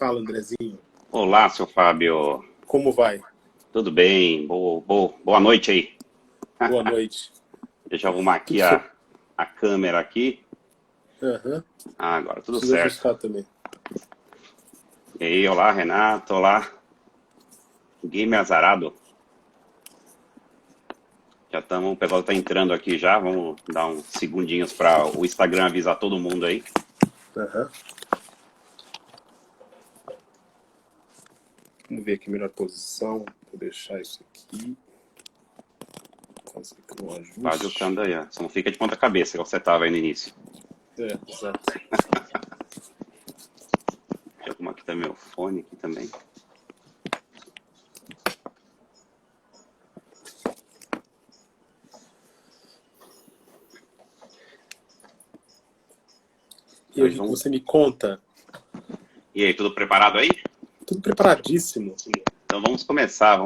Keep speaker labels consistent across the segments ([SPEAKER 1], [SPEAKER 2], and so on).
[SPEAKER 1] Fala, Andrezinho.
[SPEAKER 2] Olá, seu Fábio.
[SPEAKER 1] Como vai?
[SPEAKER 2] Tudo bem? Boa noite aí.
[SPEAKER 1] Boa noite.
[SPEAKER 2] Deixa eu arrumar aqui
[SPEAKER 1] Tudo certo?
[SPEAKER 2] a câmera aqui.
[SPEAKER 1] Aham.
[SPEAKER 2] Agora, tudo
[SPEAKER 1] Preciso
[SPEAKER 2] certo.
[SPEAKER 1] ajustar também.
[SPEAKER 2] E aí, olá, Renato. Olá. Gamer azarado. O pessoal está entrando aqui já. Vamos dar uns segundinhos para o Instagram avisar todo mundo aí.
[SPEAKER 1] Aham. Vamos ver aqui a melhor posição. Vou deixar isso aqui. Fazer aqui um ajuste.
[SPEAKER 2] Vai ajustando aí, ó. Só não fica de ponta cabeça, igual você estava aí no início.
[SPEAKER 1] Exato.
[SPEAKER 2] Deixa eu arrumar aqui também o fone aqui também.
[SPEAKER 1] E eu vi que você me conta.
[SPEAKER 2] E aí, tudo preparado aí?
[SPEAKER 1] Tudo preparadíssimo.
[SPEAKER 2] Então vamos começar.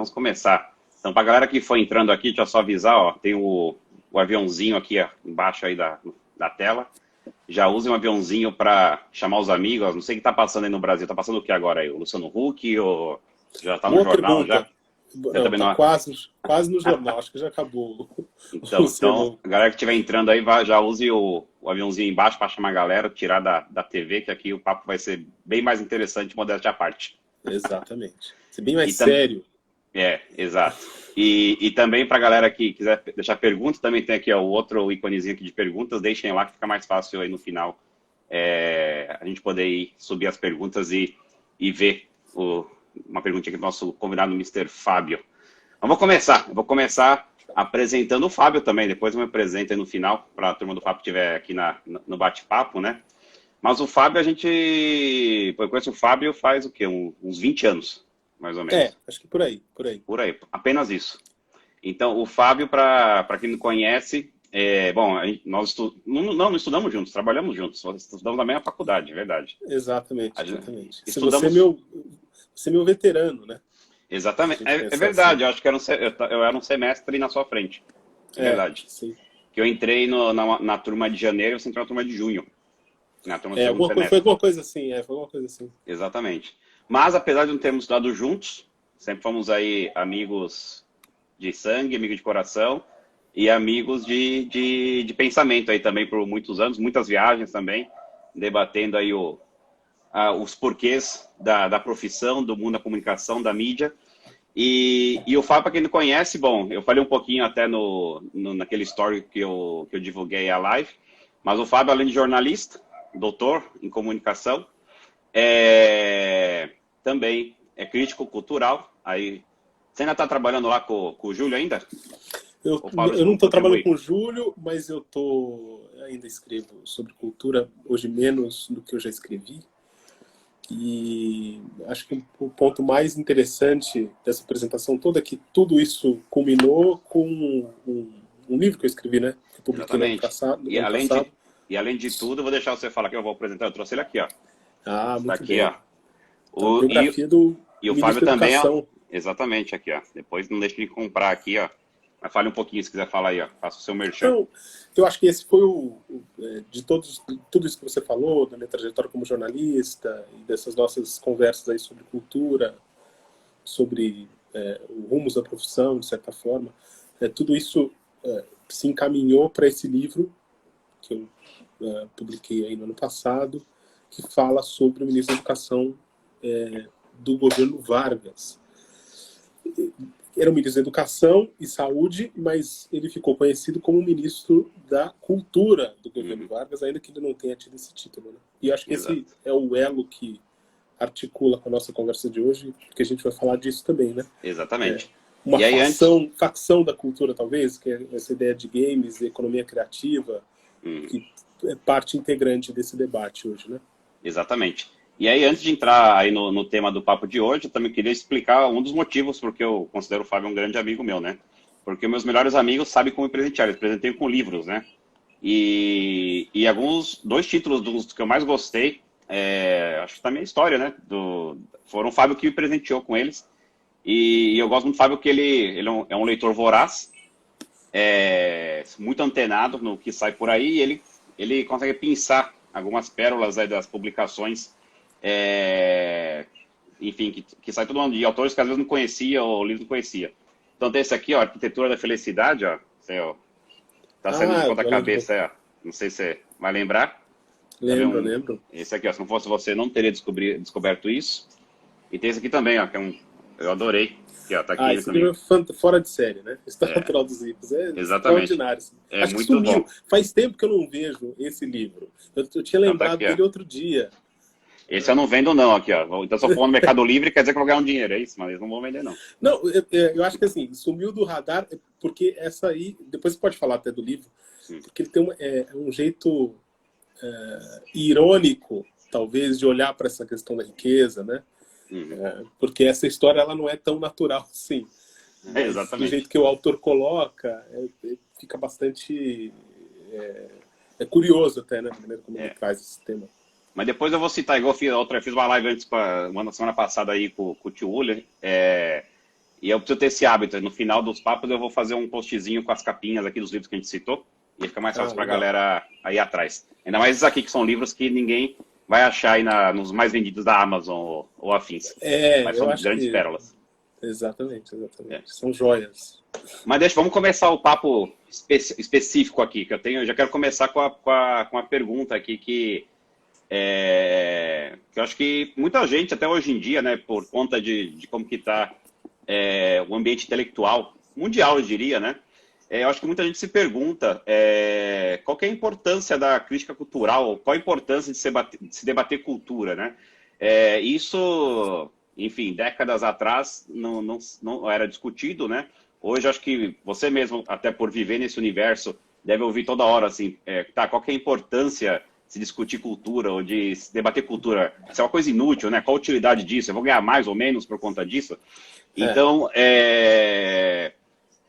[SPEAKER 2] Então, para a galera que foi entrando aqui, deixa eu só avisar, ó, tem o aviãozinho aqui ó, embaixo aí da tela. Já use um aviãozinho para chamar os amigos. Não sei o que está passando aí no Brasil. Está passando o que agora aí? O Luciano Huck? Ou já está no jornal
[SPEAKER 1] pergunta.
[SPEAKER 2] já?
[SPEAKER 1] Não, tá quase no jornal. Acho que já acabou.
[SPEAKER 2] Então, a galera que estiver entrando aí, já use o aviãozinho embaixo para chamar a galera, tirar da TV, que aqui o papo vai ser bem mais interessante, modéstia à parte.
[SPEAKER 1] Exatamente. Ser bem mais sério.
[SPEAKER 2] Exato. E também para a galera que quiser deixar perguntas, também tem aqui ó, o outro íconezinho aqui de perguntas, deixem lá que fica mais fácil aí no final a gente poder subir as perguntas e ver uma perguntinha aqui do nosso convidado, Mr. Fábio. Eu vou começar apresentando o Fábio também, depois eu me apresento aí no final, para a turma do Fábio que estiver aqui no bate-papo, né? Mas o Fábio, eu conheço o Fábio faz o quê? Uns 20 anos, mais ou menos.
[SPEAKER 1] Acho que por aí.
[SPEAKER 2] Por aí, apenas isso. Então, o Fábio, para quem não conhece, nós não estudamos juntos, trabalhamos juntos, estudamos na mesma faculdade, é verdade.
[SPEAKER 1] Exatamente.
[SPEAKER 2] Estudamos...
[SPEAKER 1] Você é meu veterano, né?
[SPEAKER 2] Exatamente, é verdade, eu acho que eu era um semestre na sua frente, é verdade.
[SPEAKER 1] Sim.
[SPEAKER 2] Que eu entrei na turma de janeiro e você entrou na turma de junho. Na turma do segundo semestre.
[SPEAKER 1] Foi alguma coisa assim,
[SPEAKER 2] Exatamente. Mas, apesar de não termos estudado juntos, sempre fomos aí amigos de sangue, amigos de coração e amigos de pensamento aí também por muitos anos, muitas viagens também, debatendo aí os porquês da profissão, do mundo da comunicação, da mídia. E o Fábio, para quem não conhece, bom, eu falei um pouquinho até naquele story que eu divulguei a live, mas o Fábio, além de jornalista, doutor em comunicação, também é crítico cultural. Aí, você ainda está trabalhando lá com o Júlio ainda?
[SPEAKER 1] Eu não estou trabalhando com o Júlio, mas eu ainda escrevo sobre cultura, hoje menos do que eu já escrevi. E acho que o ponto mais interessante dessa apresentação toda é que tudo isso culminou com um livro que eu escrevi, né? Que eu publiquei no ano passado.
[SPEAKER 2] E além de tudo, eu vou deixar você falar que eu vou apresentar. Eu trouxe ele aqui, ó.
[SPEAKER 1] Muito
[SPEAKER 2] aqui,
[SPEAKER 1] bem.
[SPEAKER 2] Ó.
[SPEAKER 1] A biografia do
[SPEAKER 2] E o Fábio também, ó. Exatamente, aqui, ó. Depois não deixe de comprar aqui, ó. Mas fale um pouquinho se quiser falar aí, ó. Faça o seu merchan.
[SPEAKER 1] Então, eu acho que esse foi de tudo isso que você falou, da minha trajetória como jornalista e dessas nossas conversas aí sobre cultura, sobre rumos da profissão, de certa forma. Tudo isso se encaminhou para esse livro que eu publiquei aí no ano passado, que fala sobre o ministro da Educação do governo Vargas. Era o ministro da Educação e Saúde, mas ele ficou conhecido como ministro da Cultura do governo Vargas, ainda que ele não tenha tido esse título. Né? E acho que esse é o elo que articula com a nossa conversa de hoje, porque a gente vai falar disso também, né?
[SPEAKER 2] Exatamente.
[SPEAKER 1] Uma facção da cultura, talvez, que é essa ideia de games, de economia criativa, que é parte integrante desse debate hoje, né?
[SPEAKER 2] Exatamente. E aí, antes de entrar aí no tema do papo de hoje, eu também queria explicar um dos motivos porque eu considero o Fábio um grande amigo meu, né? Porque meus melhores amigos sabem como me presentear, eles presenteiam com livros, né? E dois títulos dos que eu mais gostei, acho que da minha história, né? Foram o Fábio que me presenteou com eles. E eu gosto muito do Fábio que ele é um leitor voraz, muito antenado no que sai por aí, e ele consegue pensar algumas pérolas aí das publicações enfim, que sai todo mundo de autores que às vezes não conhecia, ou o livro não conhecia. Então tem esse aqui, ó, Arquitetura da Felicidade, ó, você, ó, tá saindo de ponta cabeça, ó, não sei se você vai lembrar.
[SPEAKER 1] Lembro.
[SPEAKER 2] Esse aqui, ó, se não fosse você, não teria descoberto isso. E tem esse aqui também, ó, que é eu adorei. Aqui, ó, tá aqui
[SPEAKER 1] Esse
[SPEAKER 2] também.
[SPEAKER 1] livro é fora de série, né? História Natural dos Ricos. É
[SPEAKER 2] Exatamente.
[SPEAKER 1] extraordinário.
[SPEAKER 2] É
[SPEAKER 1] Acho que
[SPEAKER 2] muito
[SPEAKER 1] sumiu.
[SPEAKER 2] bom.
[SPEAKER 1] Faz tempo que eu não vejo esse livro. Eu tinha
[SPEAKER 2] Então, tá
[SPEAKER 1] lembrado
[SPEAKER 2] aqui, ó.
[SPEAKER 1] dele outro dia.
[SPEAKER 2] Esse eu não vendo não, aqui, ó. Então, se eu for no Mercado Livre, quer dizer que eu vou ganhar um dinheiro, é isso? Mas eles não vão vender, não.
[SPEAKER 1] Não, eu acho que assim, sumiu do radar, porque essa aí, depois você pode falar até do livro, porque ele tem um jeito irônico, talvez, de olhar para essa questão da riqueza, né? Porque essa história ela não é tão natural assim.
[SPEAKER 2] Exatamente.
[SPEAKER 1] Do jeito que o autor coloca, fica bastante curioso até, né? A maneira como ele traz esse tema.
[SPEAKER 2] Mas depois eu vou citar, igual eu fiz uma live antes, uma semana passada aí com o tio Uller, e eu preciso ter esse hábito. No final dos papos eu vou fazer um postzinho com as capinhas aqui dos livros que a gente citou, e fica mais fácil para a galera aí atrás. Ainda mais esses aqui, que são livros que ninguém vai achar aí nos mais vendidos da Amazon ou afins. Mas são grandes pérolas.
[SPEAKER 1] Exatamente. São joias.
[SPEAKER 2] Mas vamos começar o papo específico aqui, que eu já quero começar com a pergunta aqui que eu acho que muita gente, até hoje em dia, né, por conta de como que está o ambiente intelectual mundial, eu diria, né, eu acho que muita gente se pergunta qual que é a importância da crítica cultural, qual a importância de se debater cultura, né? Isso, enfim, décadas atrás não era discutido, né? Hoje acho que você mesmo, até por viver nesse universo, deve ouvir toda hora assim, qual que é a importância de se discutir cultura ou de se debater cultura? Isso é uma coisa inútil, né? Qual a utilidade disso? Eu vou ganhar mais ou menos por conta disso? Então,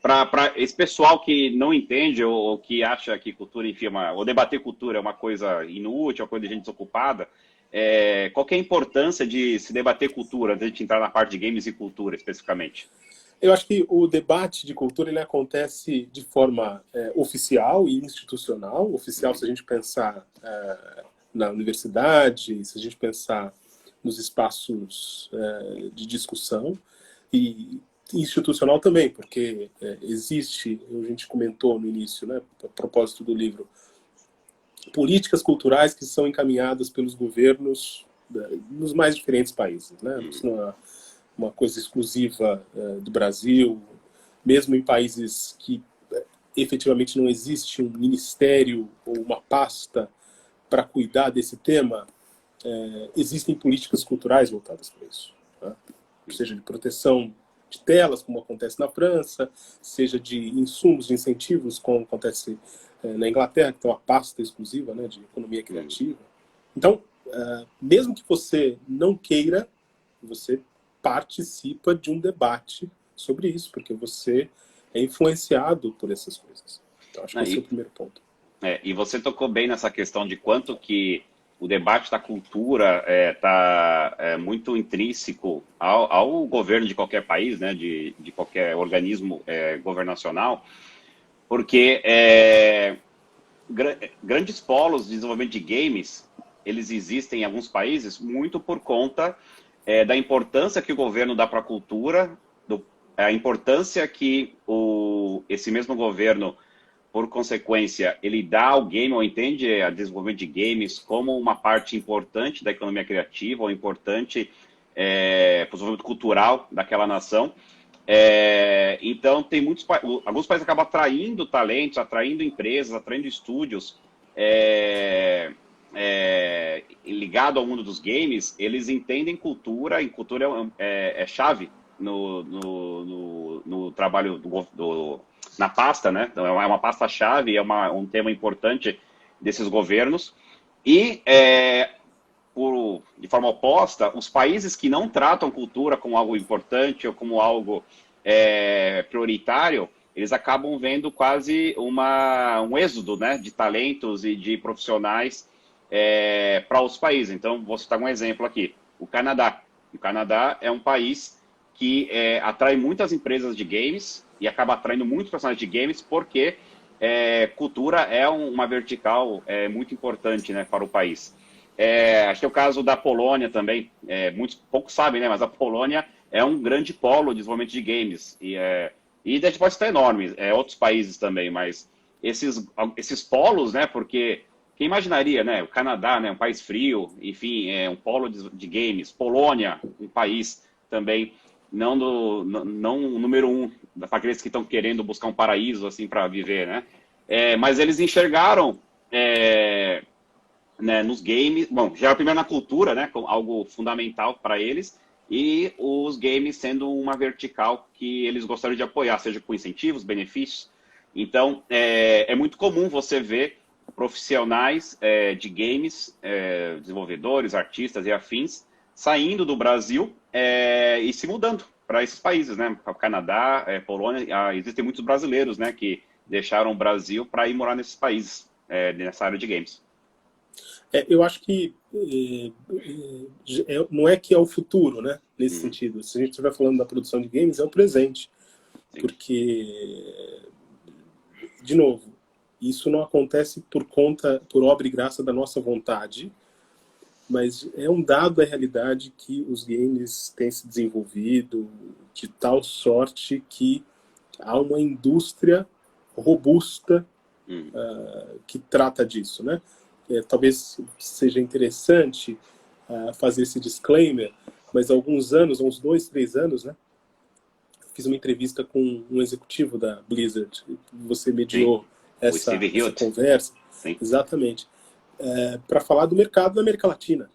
[SPEAKER 2] para esse pessoal que não entende ou que acha que cultura, enfim, ou debater cultura é uma coisa inútil, uma coisa de gente desocupada, qual que é a importância de se debater cultura, antes de a gente entrar na parte de games e cultura especificamente?
[SPEAKER 1] Eu acho que o debate de cultura ele acontece de forma oficial e institucional. Oficial, se a gente pensar na universidade, se a gente pensar nos espaços de discussão, e institucional também, porque existe, a gente comentou no início, né, a propósito do livro, políticas culturais que são encaminhadas pelos governos nos mais diferentes países, né? Isso não é uma coisa exclusiva do Brasil, mesmo em países que efetivamente não existe um ministério ou uma pasta para cuidar desse tema, existem políticas culturais voltadas para isso, né? Seja de proteção de telas, como acontece na França, seja de insumos, de incentivos, como acontece na Inglaterra, que tem uma pasta exclusiva, né, de economia criativa. Então, mesmo que você não queira, você participa de um debate sobre isso, porque você é influenciado por essas coisas. Então, acho que esse é o primeiro ponto.
[SPEAKER 2] E você tocou bem nessa questão de quanto que o debate da cultura está muito intrínseco ao governo de qualquer país, né, de qualquer organismo governacional, porque grandes polos de desenvolvimento de games, eles existem em alguns países muito por conta da importância que o governo dá para a cultura, a importância que esse mesmo governo, por consequência, ele dá ao game, ou entende o desenvolvimento de games como uma parte importante da economia criativa, ou importante para o desenvolvimento cultural daquela nação. Então, tem alguns países acabam atraindo talentos, atraindo empresas, atraindo estúdios ligado ao mundo dos games. Eles entendem cultura, e cultura é chave no trabalho na pasta, né? Então, é uma pasta-chave, é um tema importante desses governos. E, de forma oposta, os países que não tratam cultura como algo importante ou como algo prioritário, eles acabam vendo quase um êxodo, né, de talentos e de profissionais para os países. Então, vou citar um exemplo aqui, o Canadá. O Canadá é um país que atrai muitas empresas de games e acaba atraindo muitos profissionais de games porque cultura é uma vertical muito importante, né, para o país. Acho que é o caso da Polônia também. Muitos poucos sabem, né? Mas a Polônia é um grande polo de desenvolvimento de games. E daí pode estar enorme, outros países também, mas esses polos, né? Porque quem imaginaria, né? O Canadá, né? Um país frio, enfim, é um polo de games. Polônia, um país também não o número um para aqueles que estão querendo buscar um paraíso assim para viver, né? Mas eles enxergaram né, nos games, bom, já primeiro na cultura, né, como algo fundamental para eles, e os games sendo uma vertical que eles gostariam de apoiar, seja com incentivos, benefícios. Então, é muito comum você ver profissionais de games, desenvolvedores, artistas e afins, saindo do Brasil e se mudando para esses países, né, Canadá, Polônia. Existem muitos brasileiros, né, que deixaram o Brasil para ir morar nesses países, nessa área de games.
[SPEAKER 1] Eu acho que não é que é o futuro, né? Nesse sentido. Se a gente estiver falando da produção de games, é o presente.
[SPEAKER 2] Sim.
[SPEAKER 1] Porque, de novo, isso não acontece por obra e graça da nossa vontade, mas é um dado da realidade que os games têm se desenvolvido de tal sorte que há uma indústria robusta que trata disso, né? Talvez seja interessante fazer esse disclaimer, mas há alguns anos, há uns 2, 3 anos, né, eu fiz uma entrevista com um executivo da Blizzard. Você mediou essa conversa.
[SPEAKER 2] Sim.
[SPEAKER 1] Exatamente. Para falar do mercado da América Latina.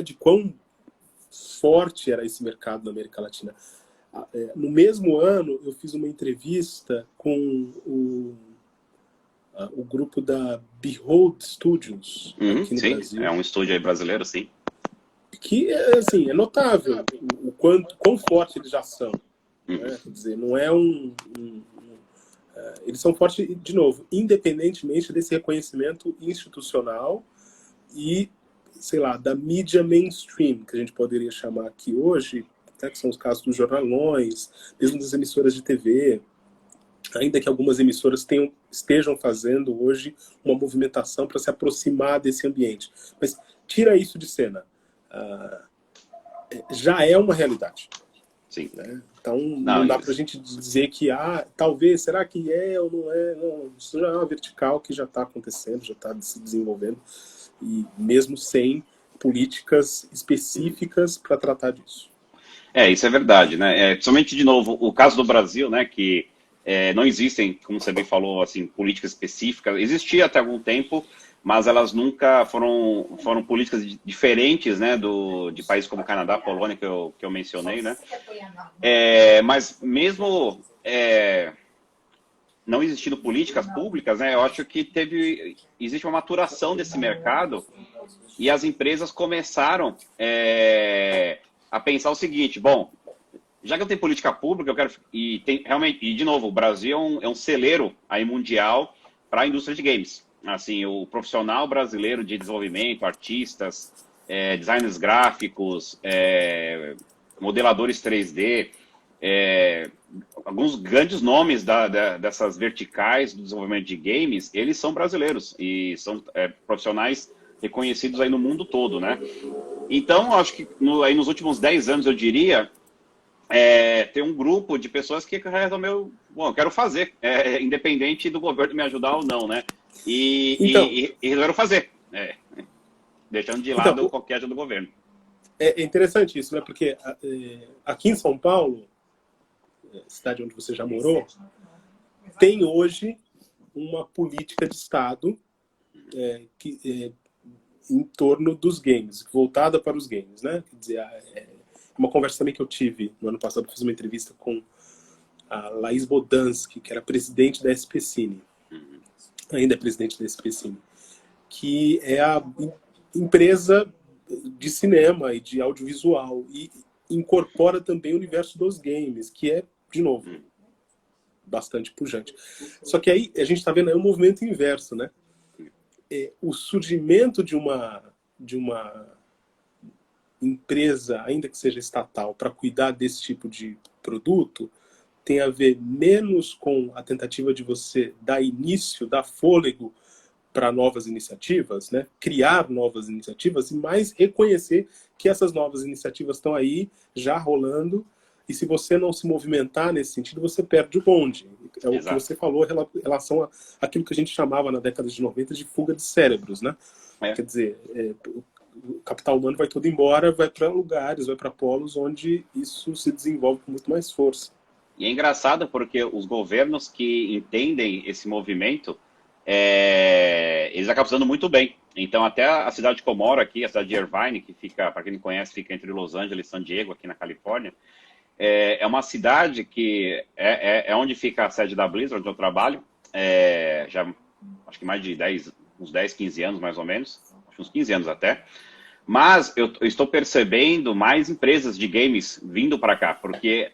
[SPEAKER 1] De quão forte era esse mercado na América Latina. No mesmo ano, eu fiz uma entrevista com o grupo da Behold Studios, aqui no Brasil.
[SPEAKER 2] É um estúdio aí brasileiro, sim.
[SPEAKER 1] Que assim, é notável o quão forte eles já são. Né? Quer dizer, não é eles são fortes, de novo, independentemente desse reconhecimento institucional e, sei lá, da mídia mainstream, que a gente poderia chamar aqui hoje, né, que são os casos dos jornalões, mesmo das emissoras de TV. Ainda que algumas emissoras estejam fazendo hoje uma movimentação para se aproximar desse ambiente. Mas tira isso de cena. Já é uma realidade.
[SPEAKER 2] Sim.
[SPEAKER 1] Né? Então não dá para a gente dizer que talvez, será que é ou não é? Não, isso já é uma vertical que já está acontecendo, já está se desenvolvendo, e mesmo sem políticas específicas para tratar disso.
[SPEAKER 2] Isso é verdade, né? Principalmente, de novo, o caso do Brasil, né, que não existem, como você bem falou, assim, políticas específicas. Existia até algum tempo, mas elas nunca foram políticas diferentes, né, de países como Canadá, Polônia, que eu mencionei, né? Mas mesmo não existindo políticas públicas, né, eu acho que existe uma maturação desse mercado e as empresas começaram a pensar o seguinte: bom, já que eu tenho política pública, eu quero realmente, e de novo, o Brasil é um celeiro aí mundial para a indústria de games. Assim, o profissional brasileiro de desenvolvimento, artistas, designers gráficos, modeladores 3D, alguns grandes nomes dessas verticais do desenvolvimento de games, eles são brasileiros e são profissionais reconhecidos aí no mundo todo, né? Então, acho que aí nos últimos 10 anos, eu diria, tem um grupo de pessoas que resolveu, bom, eu quero fazer, independente do governo me ajudar ou não, né? E resolveram fazer, deixando de lado qualquer ajuda do governo.
[SPEAKER 1] É interessante isso, né? Porque aqui em São Paulo, cidade onde você já morou, tem hoje uma política de Estado em torno dos games, voltada para os games, né? Quer dizer, uma conversa também que eu tive no ano passado, eu fiz uma entrevista com a Laís Bodansky, que era presidente da SPCine, ainda é presidente da SPCine, que é a empresa de cinema e de audiovisual, e incorpora também o universo dos games, que é, de novo, bastante pujante. Só que aí a gente está vendo aí um movimento inverso, né? O surgimento de uma empresa, ainda que seja estatal, para cuidar desse tipo de produto, tem a ver menos com a tentativa de você dar início, dar fôlego para novas iniciativas, né? Criar novas iniciativas e mais reconhecer que essas novas iniciativas estão aí já rolando, e se você não se movimentar nesse sentido, você perde o bonde. É o que
[SPEAKER 2] Exato.
[SPEAKER 1] você falou em relação àquilo que a gente chamava na década de 90 de fuga de cérebros, né? Quer dizer, o capital humano vai todo embora, vai para lugares, vai para polos onde isso se desenvolve com muito mais força.
[SPEAKER 2] E é engraçado porque os governos que entendem esse movimento, eles acabam usando muito bem. Então, até a cidade que eu moro aqui, a cidade de Irvine, que fica, para quem não conhece, fica entre Los Angeles e San Diego, aqui na Califórnia, é uma cidade que é onde fica a sede da Blizzard, onde eu trabalho, já acho que mais de uns 10, 15 anos, mais ou menos, acho que uns 15 anos até. Mas eu estou percebendo mais empresas de games vindo para cá, porque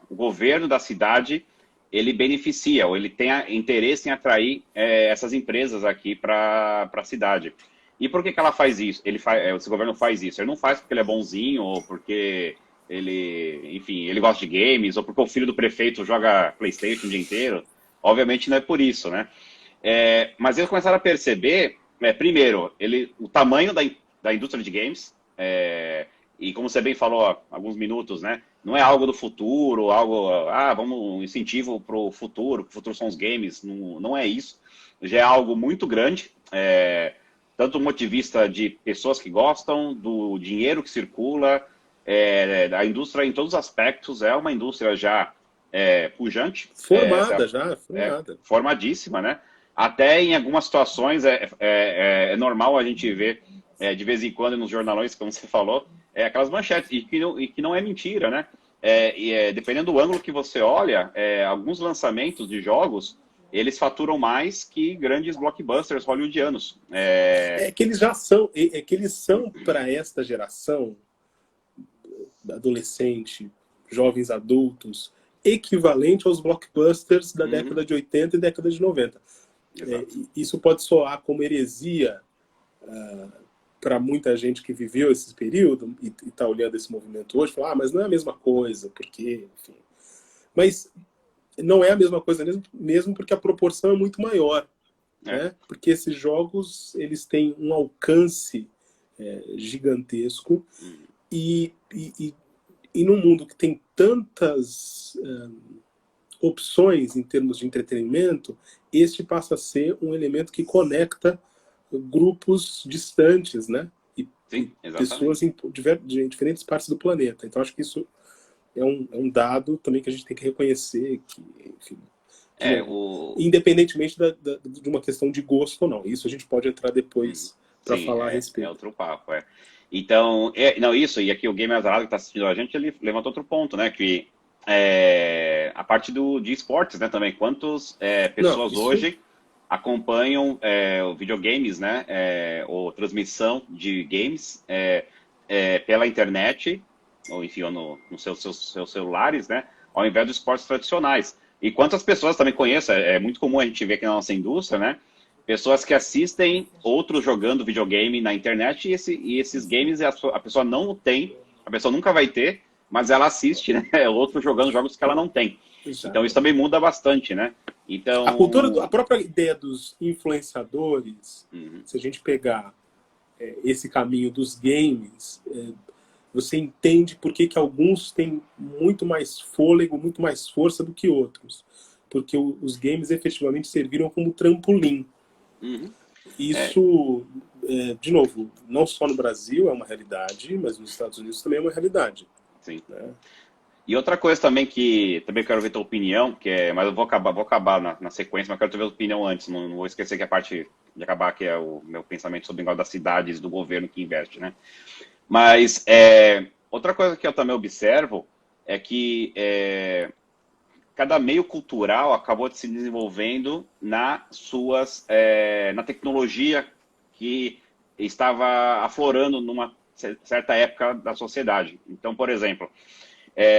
[SPEAKER 2] o governo da cidade, ele beneficia, ou ele tem interesse em atrair essas empresas aqui para a cidade. E por que ela faz isso? Esse governo faz isso. Ele não faz porque ele é bonzinho, ou porque enfim, ele gosta de games, ou porque o filho do prefeito joga PlayStation o dia inteiro. Obviamente não é por isso, né? Mas eles começaram a perceber, primeiro, o tamanho da indústria de games, e como você bem falou há alguns minutos, né? Não é algo do futuro, vamos um incentivo para o futuro são os games, não é isso. Já é algo muito grande, tanto do ponto de vista de pessoas que gostam, do dinheiro que circula, a indústria em todos os aspectos é uma indústria já pujante.
[SPEAKER 1] Formada.
[SPEAKER 2] Formadíssima, né? Até em algumas situações é normal a gente ver de vez em quando nos jornalões, como você falou, aquelas manchetes, e que não é mentira, né? Dependendo do ângulo que você olha, alguns lançamentos de jogos, eles faturam mais que grandes blockbusters hollywoodianos.
[SPEAKER 1] Que eles já são, que eles são para esta geração, adolescente, jovens adultos, equivalente aos blockbusters da década de 80 e década de 90. Isso pode soar como heresia para muita gente que viveu esse período e está olhando esse movimento hoje, falar, mas não é a mesma coisa, porque, enfim. Mas não é a mesma coisa mesmo porque a proporção é muito maior, né? Porque esses jogos, eles têm um alcance gigantesco e num mundo que tem tantas opções em termos de entretenimento, este passa a ser um elemento que conecta grupos distantes, né? E
[SPEAKER 2] Sim,
[SPEAKER 1] pessoas em diferentes partes do planeta. Então, acho que isso é um dado também que a gente tem que reconhecer, que, enfim, independentemente de uma questão de gosto ou não. Isso a gente pode entrar depois para falar a respeito.
[SPEAKER 2] É outro papo, Então, não, isso, e aqui o Game Azarado que está assistindo a gente, ele levanta outro ponto, né? Que a parte de esportes, né, também. Quantas pessoas hoje acompanham videogames, né? Ou transmissão de games pela internet, ou enfim, ou nos seus celulares, né? Ao invés dos esportes tradicionais. E quantas pessoas também conhecem, é muito comum a gente ver aqui na nossa indústria, né? Pessoas que assistem outros jogando videogame na internet e esses games a pessoa não tem, a pessoa nunca vai ter, mas ela assiste, né? Outros jogando jogos que ela não tem. Exato. Então isso também muda bastante, né? Então,
[SPEAKER 1] a própria ideia dos influenciadores, se a gente pegar esse caminho dos games, você entende por que alguns têm muito mais fôlego, muito mais força do que outros. Porque os games efetivamente serviram como trampolim. Isso, de novo, não só no Brasil é uma realidade, mas nos Estados Unidos também é uma realidade.
[SPEAKER 2] Sim. Né? E outra coisa também que também quero ver tua opinião, mas eu vou acabar na sequência, mas quero ter a tua opinião antes, não vou esquecer que a parte de acabar que é o meu pensamento sobre o negócio das cidades, do governo que investe, né? Mas outra coisa que eu também observo é que cada meio cultural acabou se desenvolvendo na tecnologia que estava aflorando numa certa época da sociedade. Então, por exemplo,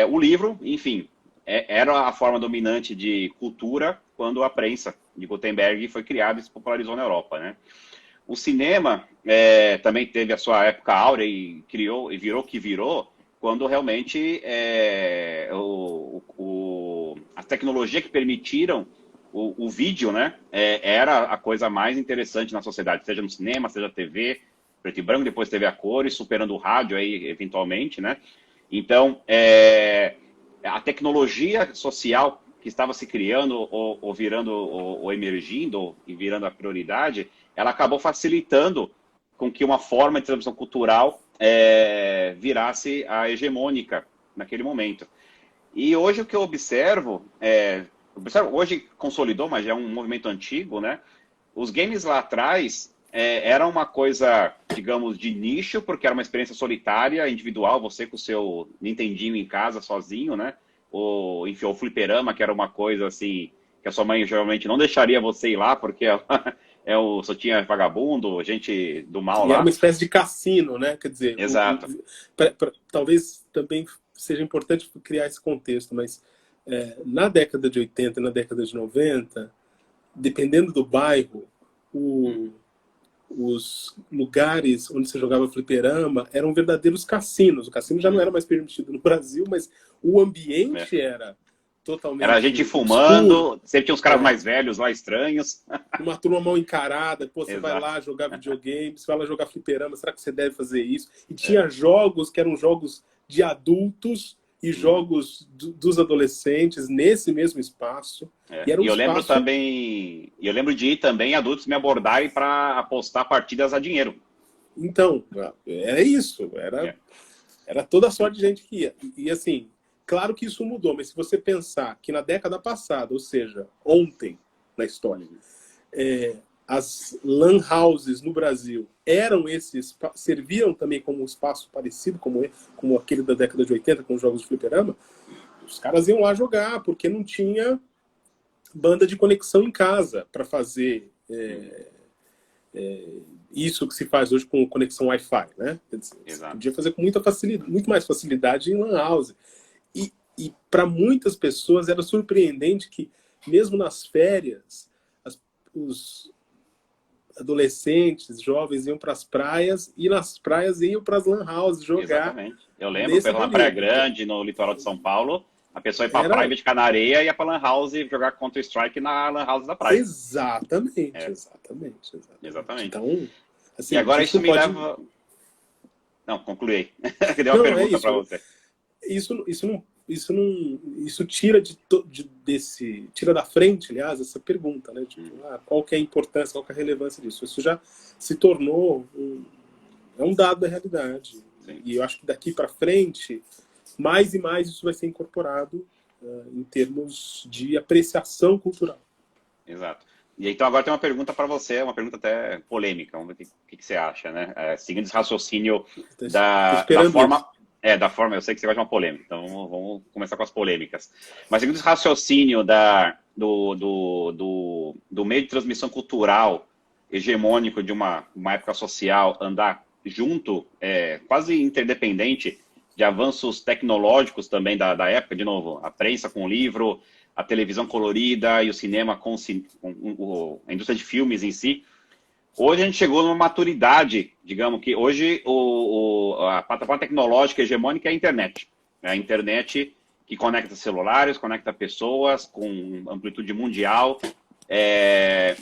[SPEAKER 2] o livro, enfim, era a forma dominante de cultura quando a prensa de Gutenberg foi criada e se popularizou na Europa, né? O cinema também teve a sua época áurea e virou o que virou quando realmente a tecnologia que permitiram o vídeo, né, era a coisa mais interessante na sociedade, seja no cinema, seja TV, preto e branco, depois TV a cores, superando o rádio aí, eventualmente, né? Então, a tecnologia social que estava se criando ou virando, ou emergindo e virando a prioridade, ela acabou facilitando com que uma forma de transmissão cultural virasse a hegemônica naquele momento. E hoje o que eu observo, hoje consolidou, mas já é um movimento antigo, né? Os games lá atrás era uma coisa, digamos, de nicho, porque era uma experiência solitária, individual, você com o seu Nintendinho em casa, sozinho, né? Enfim, o fliperama, que era uma coisa assim, que a sua mãe geralmente não deixaria você ir lá, porque só tinha vagabundo, gente do mal
[SPEAKER 1] E
[SPEAKER 2] lá.
[SPEAKER 1] era uma espécie de cassino, né? Quer dizer,
[SPEAKER 2] Exato.
[SPEAKER 1] talvez também seja importante criar esse contexto, mas na década de 80, na década de 90, dependendo do bairro, os lugares onde você jogava fliperama eram verdadeiros cassinos. O cassino já não era mais permitido no Brasil, mas o ambiente era totalmente...
[SPEAKER 2] Era gente fumando,
[SPEAKER 1] escuro.
[SPEAKER 2] sempre tinha uns caras mais velhos lá, estranhos.
[SPEAKER 1] Uma turma mal encarada, pô, você
[SPEAKER 2] Exato.
[SPEAKER 1] vai lá jogar videogame, você vai lá jogar fliperama, será que você deve fazer isso? E tinha jogos que eram jogos de adultos e jogos dos adolescentes nesse mesmo espaço.
[SPEAKER 2] E eu lembro também, de ir também adultos me abordarem para apostar partidas a dinheiro.
[SPEAKER 1] Então, era isso, era toda a sorte de gente que ia. E assim, claro que isso mudou, mas se você pensar que na década passada, ou seja, ontem na história, as LAN houses no Brasil serviam também como um espaço parecido como aquele da década de 80, com os jogos de fliperama, os caras iam lá jogar, porque não tinha banda de conexão em casa para fazer isso que se faz hoje com conexão Wi-Fi, né? Você podia fazer com muito mais facilidade em LAN house. E para muitas pessoas era surpreendente que, mesmo nas férias, os adolescentes, jovens iam para as praias e nas praias iam para as LAN houses jogar.
[SPEAKER 2] Exatamente. Eu lembro, pela Praia Grande, no litoral de São Paulo, a pessoa ia para a praia, de ficar na areia, ia para a LAN house jogar Counter-Strike na LAN house da praia.
[SPEAKER 1] Exatamente. Então, assim,
[SPEAKER 2] e agora isso me leva... Não, concluí. Dei uma pergunta para você.
[SPEAKER 1] Isso tira tira da frente, aliás, essa pergunta, né? Tipo, qual que é a importância, qual que é a relevância disso? Isso já se tornou um dado da realidade. Sim. E eu acho que daqui para frente, mais e mais isso vai ser incorporado em termos de apreciação cultural.
[SPEAKER 2] Exato. E então agora tem uma pergunta para você, uma pergunta até polêmica. Vamos ver o que você acha, né? Seguindo esse raciocínio da forma... da forma, eu sei que você gosta de uma polêmica, então vamos começar com as polêmicas. Mas seguindo esse raciocínio do meio de transmissão cultural hegemônico de uma época social andar junto, quase interdependente de avanços tecnológicos também da época, de novo, a prensa com o livro, a televisão colorida e o cinema com a indústria de filmes em si. Hoje a gente chegou numa maturidade, digamos que hoje a plataforma tecnológica hegemônica é a internet. É a internet que conecta celulares, conecta pessoas com amplitude mundial.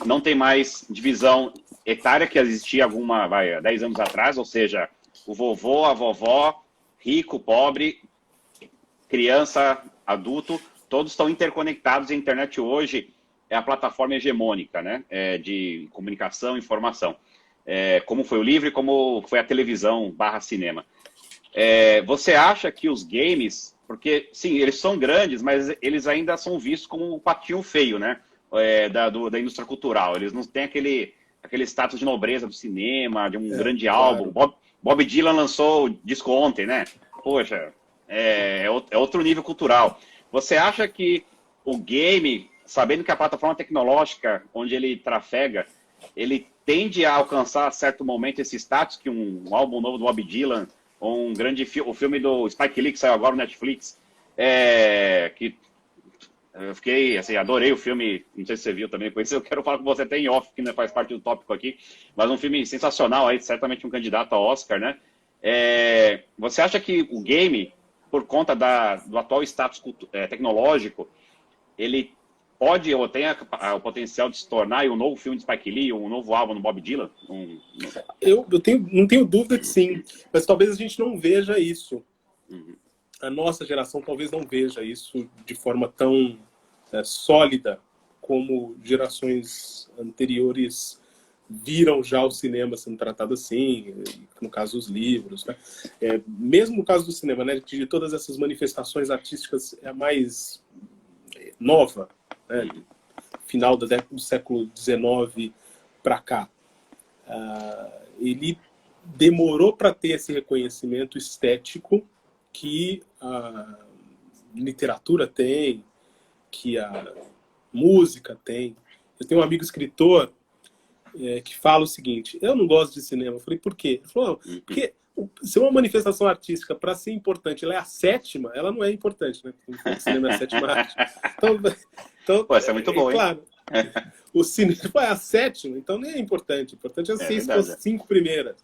[SPEAKER 2] Não tem mais divisão etária que existia 10 anos atrás, ou seja, o vovô, a vovó, rico, pobre, criança, adulto, todos estão interconectados. A internet hoje é a plataforma hegemônica, né? De comunicação e informação. Como foi o livro e como foi a televisão / cinema. Você acha que os games, porque sim, eles são grandes, mas eles ainda são vistos como um patinho feio, né? Da indústria cultural. Eles não têm aquele status de nobreza do cinema, de um grande álbum. Bob Dylan lançou o disco ontem, né? Poxa, é outro nível cultural. Você acha que o game, sabendo que a plataforma tecnológica onde ele trafega, ele tende a alcançar a certo momento esse status que um álbum novo do Bob Dylan, ou o filme do Spike Lee que saiu agora no Netflix, que eu fiquei, assim, adorei o filme, não sei se você viu também, eu quero falar com você até em off, que não faz parte do tópico aqui, mas um filme sensacional aí, certamente um candidato a Oscar, né? Você acha que o game, por conta do atual status tecnológico, ele pode ou tem o potencial de se tornar um novo filme de Spike Lee, um novo álbum do Bob Dylan?
[SPEAKER 1] Não tenho dúvida que sim, mas talvez a gente não veja isso. A nossa geração talvez não veja isso de forma tão sólida como gerações anteriores viram já o cinema sendo tratado assim, no caso os livros, né? Mesmo no caso do cinema, né, de todas essas manifestações artísticas, é a mais nova, né, final do século XIX para cá. Ele demorou para ter esse reconhecimento estético que a literatura tem, que a música tem. Eu tenho um amigo escritor que fala o seguinte: eu não gosto de cinema. Eu falei, por quê? Ele falou, não, porque se uma manifestação artística, para ser importante, ela é a sétima, ela não é importante, né? Porque o cinema é a sétima arte. Então
[SPEAKER 2] Pô, isso é muito bom, hein?
[SPEAKER 1] Claro, o cinema é a sétima, então nem é importante. O importante é as 5 primeiras.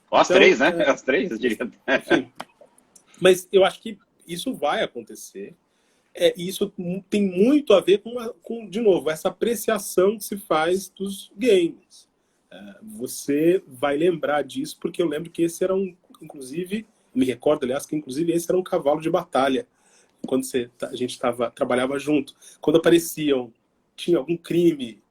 [SPEAKER 2] Ou as 3, né? As 3, eu diria.
[SPEAKER 1] Enfim. Mas eu acho que isso vai acontecer. Isso tem muito a ver com, de novo, essa apreciação que se faz dos games. Você vai lembrar disso, porque eu lembro que esse era inclusive, me recordo, aliás, que inclusive esse era um cavalo de batalha, quando a gente trabalhava junto. Quando tinha algum crime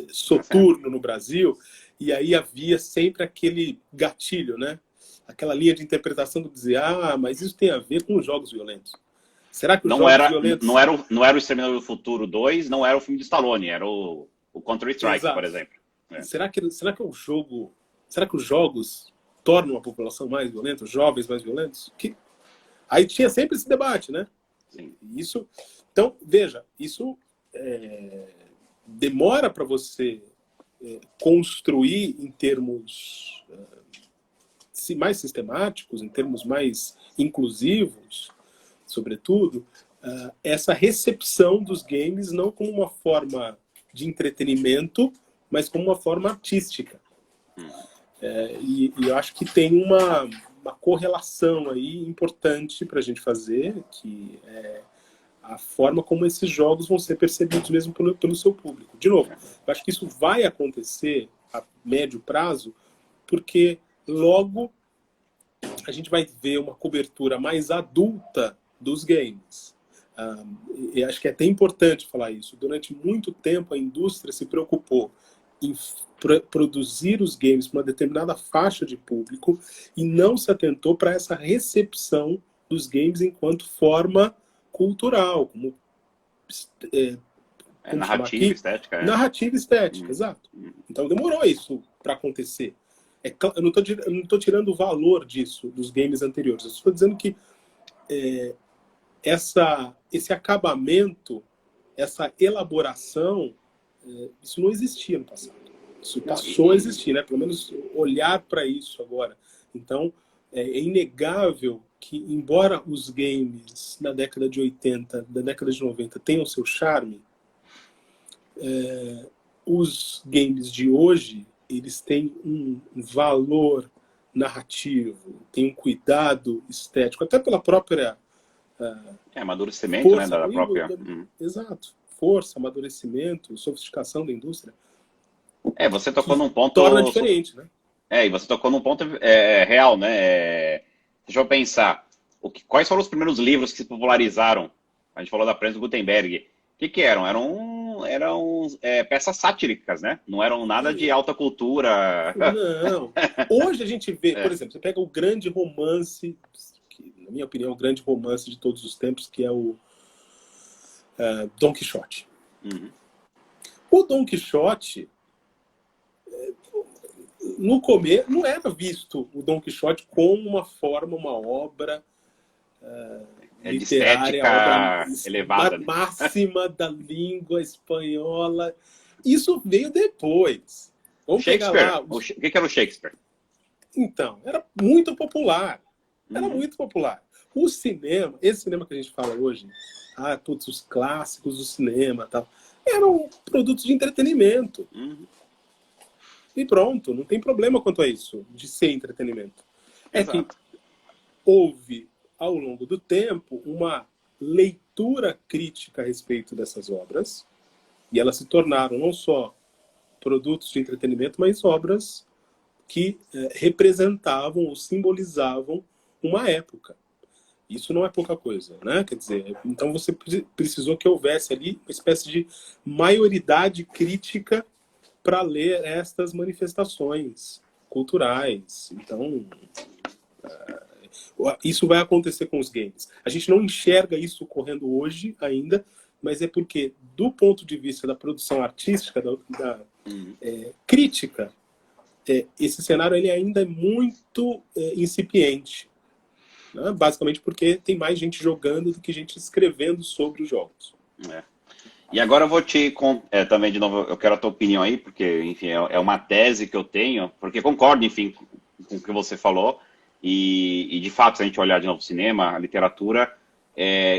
[SPEAKER 1] soturno no Brasil, e aí havia sempre aquele gatilho, né? Aquela linha de interpretação que dizia, mas isso tem a ver com os jogos violentos. Será que os jogos violentos...
[SPEAKER 2] Não era o Exterminador do Futuro 2, não era o filme de Stallone, era o Counter-Strike,
[SPEAKER 1] Exato.
[SPEAKER 2] por exemplo.
[SPEAKER 1] Será que os jogos tornam a população mais violenta, os jovens mais violentos? Aí tinha sempre esse debate, né?
[SPEAKER 2] Sim.
[SPEAKER 1] Então, veja, isso demora para você construir em termos mais sistemáticos, em termos mais inclusivos, sobretudo, essa recepção dos games não como uma forma de entretenimento, mas como uma forma artística. E eu acho que tem uma correlação aí importante para a gente fazer, que é a forma como esses jogos vão ser percebidos mesmo pelo seu público. De novo, eu acho que isso vai acontecer a médio prazo, porque logo a gente vai ver uma cobertura mais adulta dos games. E acho que é até importante falar isso. Durante muito tempo a indústria se preocupou em produzir os games para uma determinada faixa de público e não se atentou para essa recepção dos games enquanto forma cultural, como
[SPEAKER 2] narrativa estética.
[SPEAKER 1] Narrativa estética, exato. Então demorou isso para acontecer. Eu não estou tirando o valor disso, dos games anteriores. Eu estou dizendo que esse acabamento, essa elaboração, isso não existia no passado. Isso passou a existir, né? Pelo menos olhar para isso agora. Então, é inegável que, embora os games da década de 80, da década de 90 tenham seu charme, os games de hoje, eles têm um valor narrativo, têm um cuidado estético, até pela própria
[SPEAKER 2] amadurecimento, força, né, da própria...
[SPEAKER 1] Exato. Força, amadurecimento, sofisticação da indústria.
[SPEAKER 2] Você tocou num ponto...
[SPEAKER 1] Torna diferente, né?
[SPEAKER 2] E você tocou num ponto real, né? Deixa eu pensar. Quais foram os primeiros livros que se popularizaram? A gente falou da prensa do Gutenberg. O que eram? Eram peças satíricas, né? Não eram nada de alta cultura.
[SPEAKER 1] Não. Hoje a gente vê, por exemplo, você pega o grande romance, que, na minha opinião, é o grande romance de todos os tempos, que é o Dom Quixote. O Dom Quixote, no começo, não era visto o Dom Quixote como uma forma, uma obra literária, obra
[SPEAKER 2] elevada,
[SPEAKER 1] máxima da língua espanhola. Isso veio depois. Vamos
[SPEAKER 2] Shakespeare.
[SPEAKER 1] Pegar lá
[SPEAKER 2] O que era o Shakespeare?
[SPEAKER 1] Então, era muito popular. Era muito popular. O cinema, esse cinema que a gente fala hoje, todos os clássicos do cinema, tal, eram produtos de entretenimento. E pronto, não tem problema quanto a isso, de ser entretenimento.
[SPEAKER 2] Exato.
[SPEAKER 1] Que houve, ao longo do tempo, uma leitura leitura crítica a respeito dessas obras, e elas se tornaram não só produtos de entretenimento, mas obras que representavam ou simbolizavam uma época. Isso não é pouca coisa, né? Quer dizer, então você precisou que houvesse ali uma espécie de maioridade crítica para ler estas manifestações culturais. Então, isso vai acontecer com os games. A gente não enxerga isso ocorrendo hoje ainda, mas é porque, do ponto de vista da produção artística, da crítica, esse cenário ele ainda é muito incipiente. Né? Basicamente porque tem mais gente jogando do que gente escrevendo sobre os jogos.
[SPEAKER 2] E agora eu vou também, de novo, eu quero a tua opinião aí, porque, enfim, é uma tese que eu tenho, porque concordo, enfim, com o que você falou, e de fato, se a gente olhar de novo o cinema, a literatura,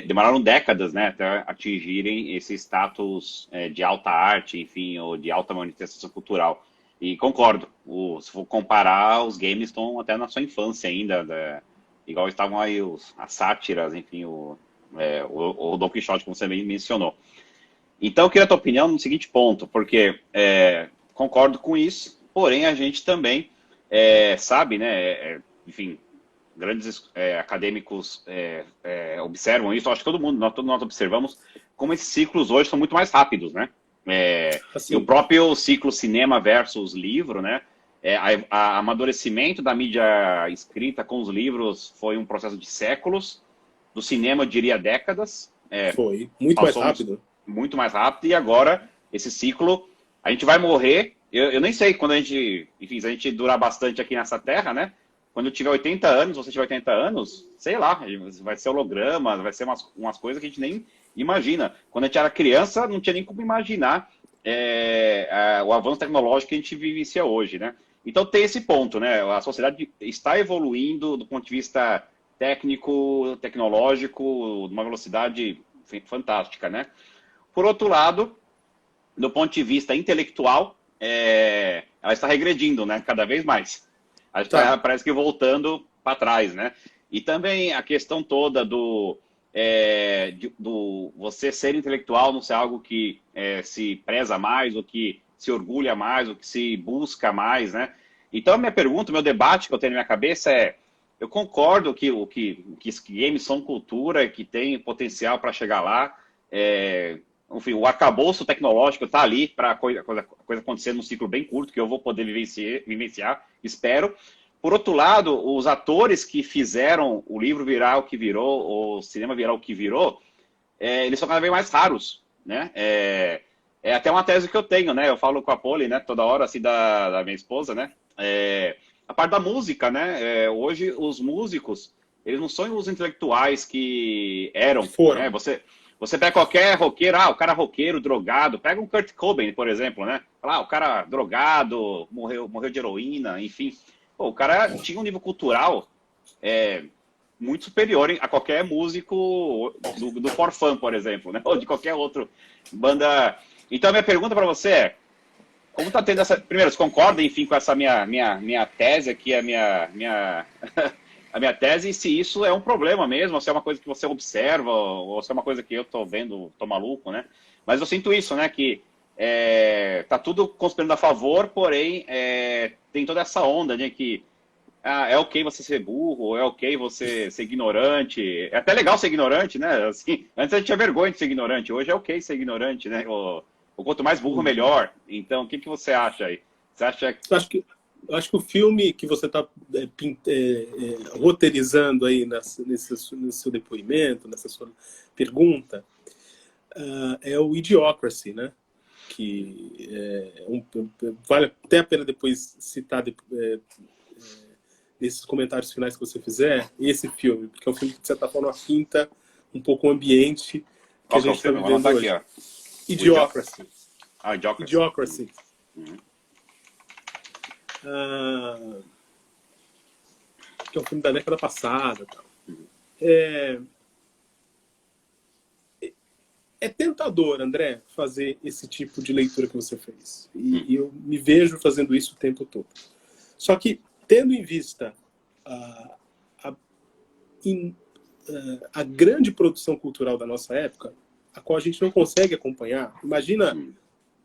[SPEAKER 2] demoraram décadas, né, até atingirem esse status de alta arte, enfim, ou de alta manifestação cultural. E concordo, se for comparar, os games estão até na sua infância ainda, igual estavam aí as sátiras, enfim, o Don Quixote, como você mencionou. Então, eu queria a tua opinião no seguinte ponto, porque concordo com isso, porém a gente também sabe, né, enfim, grandes acadêmicos observam isso, acho que todos nós observamos como esses ciclos hoje são muito mais rápidos, né?
[SPEAKER 1] Assim.
[SPEAKER 2] E o próprio ciclo cinema versus livro, né? A amadurecimento da mídia escrita com os livros foi um processo de séculos, do cinema eu diria décadas.
[SPEAKER 1] Foi muito mais rápido.
[SPEAKER 2] Muito mais rápido, e agora esse ciclo, a gente vai morrer, eu nem sei quando a gente durar bastante aqui nessa terra, né? Quando eu tiver 80 anos, você tiver 80 anos, sei lá, vai ser holograma, vai ser umas coisas que a gente nem imagina. Quando a gente era criança, não tinha nem como imaginar o avanço tecnológico que a gente vivencia hoje, né? Então tem esse ponto, né? A sociedade está evoluindo do ponto de vista técnico, tecnológico, numa velocidade fantástica, né? Por outro lado, do ponto de vista intelectual, ela está regredindo, né? Cada vez mais. A gente está, parece que, voltando para trás, né? E também a questão toda do você ser intelectual não ser algo que se preza mais, ou que se orgulha mais, ou que se busca mais, né? Então, a minha pergunta, o meu debate que eu tenho na minha cabeça eu concordo que os games são cultura, que tem potencial para chegar lá, enfim, o arcabouço tecnológico está ali para a coisa acontecer num ciclo bem curto, que eu vou poder vivenciar, espero. Por outro lado, os atores que fizeram o livro virar o que virou, o cinema virar o que virou, eles são cada vez mais raros, né? É até uma tese que eu tenho, né? Eu falo com a Poli, né? Toda hora, assim, da minha esposa, né? A parte da música, né? Hoje, os músicos, eles não são os intelectuais que eram.
[SPEAKER 1] Foram.
[SPEAKER 2] Né? Você pega qualquer roqueiro, o cara roqueiro, drogado, pega um Kurt Cobain, por exemplo, né? O cara drogado, morreu de heroína, enfim. Pô, o cara tinha um nível cultural muito superior a qualquer músico do For Fun, por exemplo, né? Ou de qualquer outra banda. Então, a minha pergunta para você como tá tendo essa... Primeiro, você concorda, enfim, com essa minha tese aqui, a minha tese, e se isso é um problema mesmo, ou se é uma coisa que você observa, ou se é uma coisa que eu tô vendo, tô maluco, né? Mas eu sinto isso, né? Que tá tudo conspirando a favor, porém tem toda essa onda de que é ok você ser burro, é ok você ser ignorante. É até legal ser ignorante, né? Assim, antes a gente tinha vergonha de ser ignorante, hoje é ok ser ignorante, né? O quanto mais burro, melhor. Então, o que você acha aí? Você acha que...
[SPEAKER 1] Eu acho que o filme que você está roteirizando aí nesse seu depoimento, nessa sua pergunta, é o Idiocracy, né? Que vale até a pena depois citar nesses comentários finais que você fizer esse filme, porque é um filme que, de certa forma, pinta um pouco o ambiente que a gente está vivendo hoje. Aqui, Idiocracy. Idiocracy. Que é um filme da década passada. Tal. É tentador, André, fazer esse tipo de leitura que você fez. E eu me vejo fazendo isso o tempo todo. Só que, tendo em vista a grande produção cultural da nossa época, a qual a gente não consegue acompanhar. Imagina,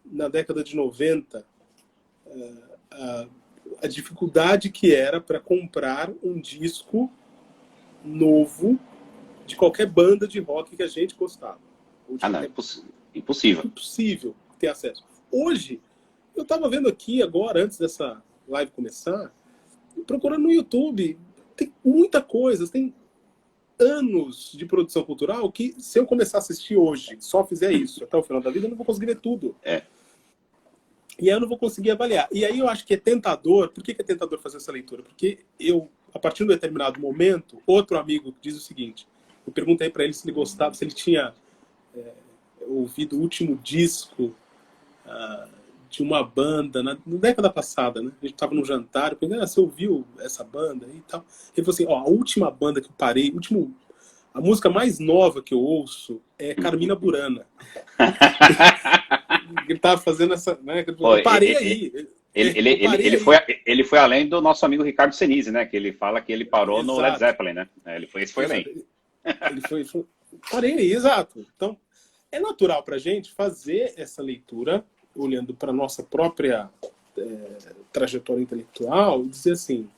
[SPEAKER 1] na década de 90, a dificuldade que era para comprar um disco novo de qualquer banda de rock que a gente gostava.
[SPEAKER 2] Não, impossível.
[SPEAKER 1] Impossível ter acesso. Hoje, eu estava vendo aqui agora, antes dessa live começar, procurando no YouTube, tem muita coisa, tem anos de produção cultural que, se eu começar a assistir hoje, só fizer isso até o final da vida, eu não vou conseguir ver tudo. E aí eu não vou conseguir avaliar. E aí eu acho que é tentador. Por que é tentador fazer essa leitura? Porque eu, a partir de um determinado momento, outro amigo diz o seguinte, eu perguntei para ele se ele gostava, se ele tinha ouvido o último disco de uma banda, na década passada, né? A gente estava num jantar, eu perguntei, você ouviu essa banda e tal? Ele falou assim, a última banda que eu parei, a música mais nova que eu ouço é Carmina Burana. Ele estava fazendo essa... Né? Eu parei aí.
[SPEAKER 2] Ele foi além do nosso amigo Ricardo Senise, né? Que ele fala que ele parou no Led Zeppelin, né? Esse foi além.
[SPEAKER 1] Parei aí, exato. Então, é natural para a gente fazer essa leitura olhando para a nossa própria trajetória intelectual e dizer assim,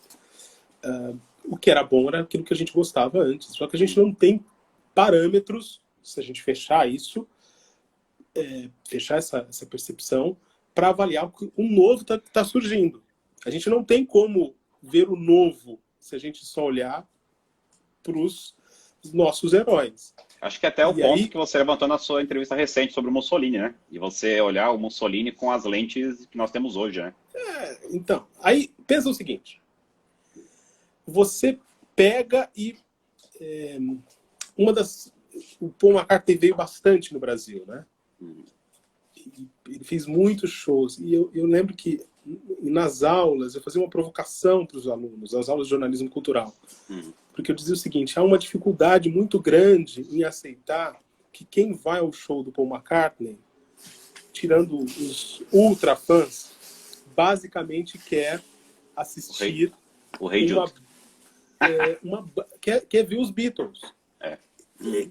[SPEAKER 1] o que era bom era aquilo que a gente gostava antes. Só que a gente não tem parâmetros, se a gente fechar isso, fechar essa percepção, para avaliar o que o novo está surgindo. A gente não tem como ver o novo se a gente só olhar para os nossos heróis.
[SPEAKER 2] Acho que até o ponto que você levantou na sua entrevista recente sobre o Mussolini, né? E você olhar o Mussolini com as lentes que nós temos hoje, né?
[SPEAKER 1] Então, aí pensa o seguinte. Você pega e... o Paul McCartney veio bastante no Brasil, né? Ele fez muitos shows. E eu lembro que nas aulas eu fazia uma provocação para os alunos, nas aulas de jornalismo cultural. Porque eu dizia o seguinte, há uma dificuldade muito grande em aceitar que quem vai ao show do Paul McCartney, tirando os ultra fãs, basicamente quer assistir
[SPEAKER 2] o Rei Jude.
[SPEAKER 1] Quer ver os Beatles.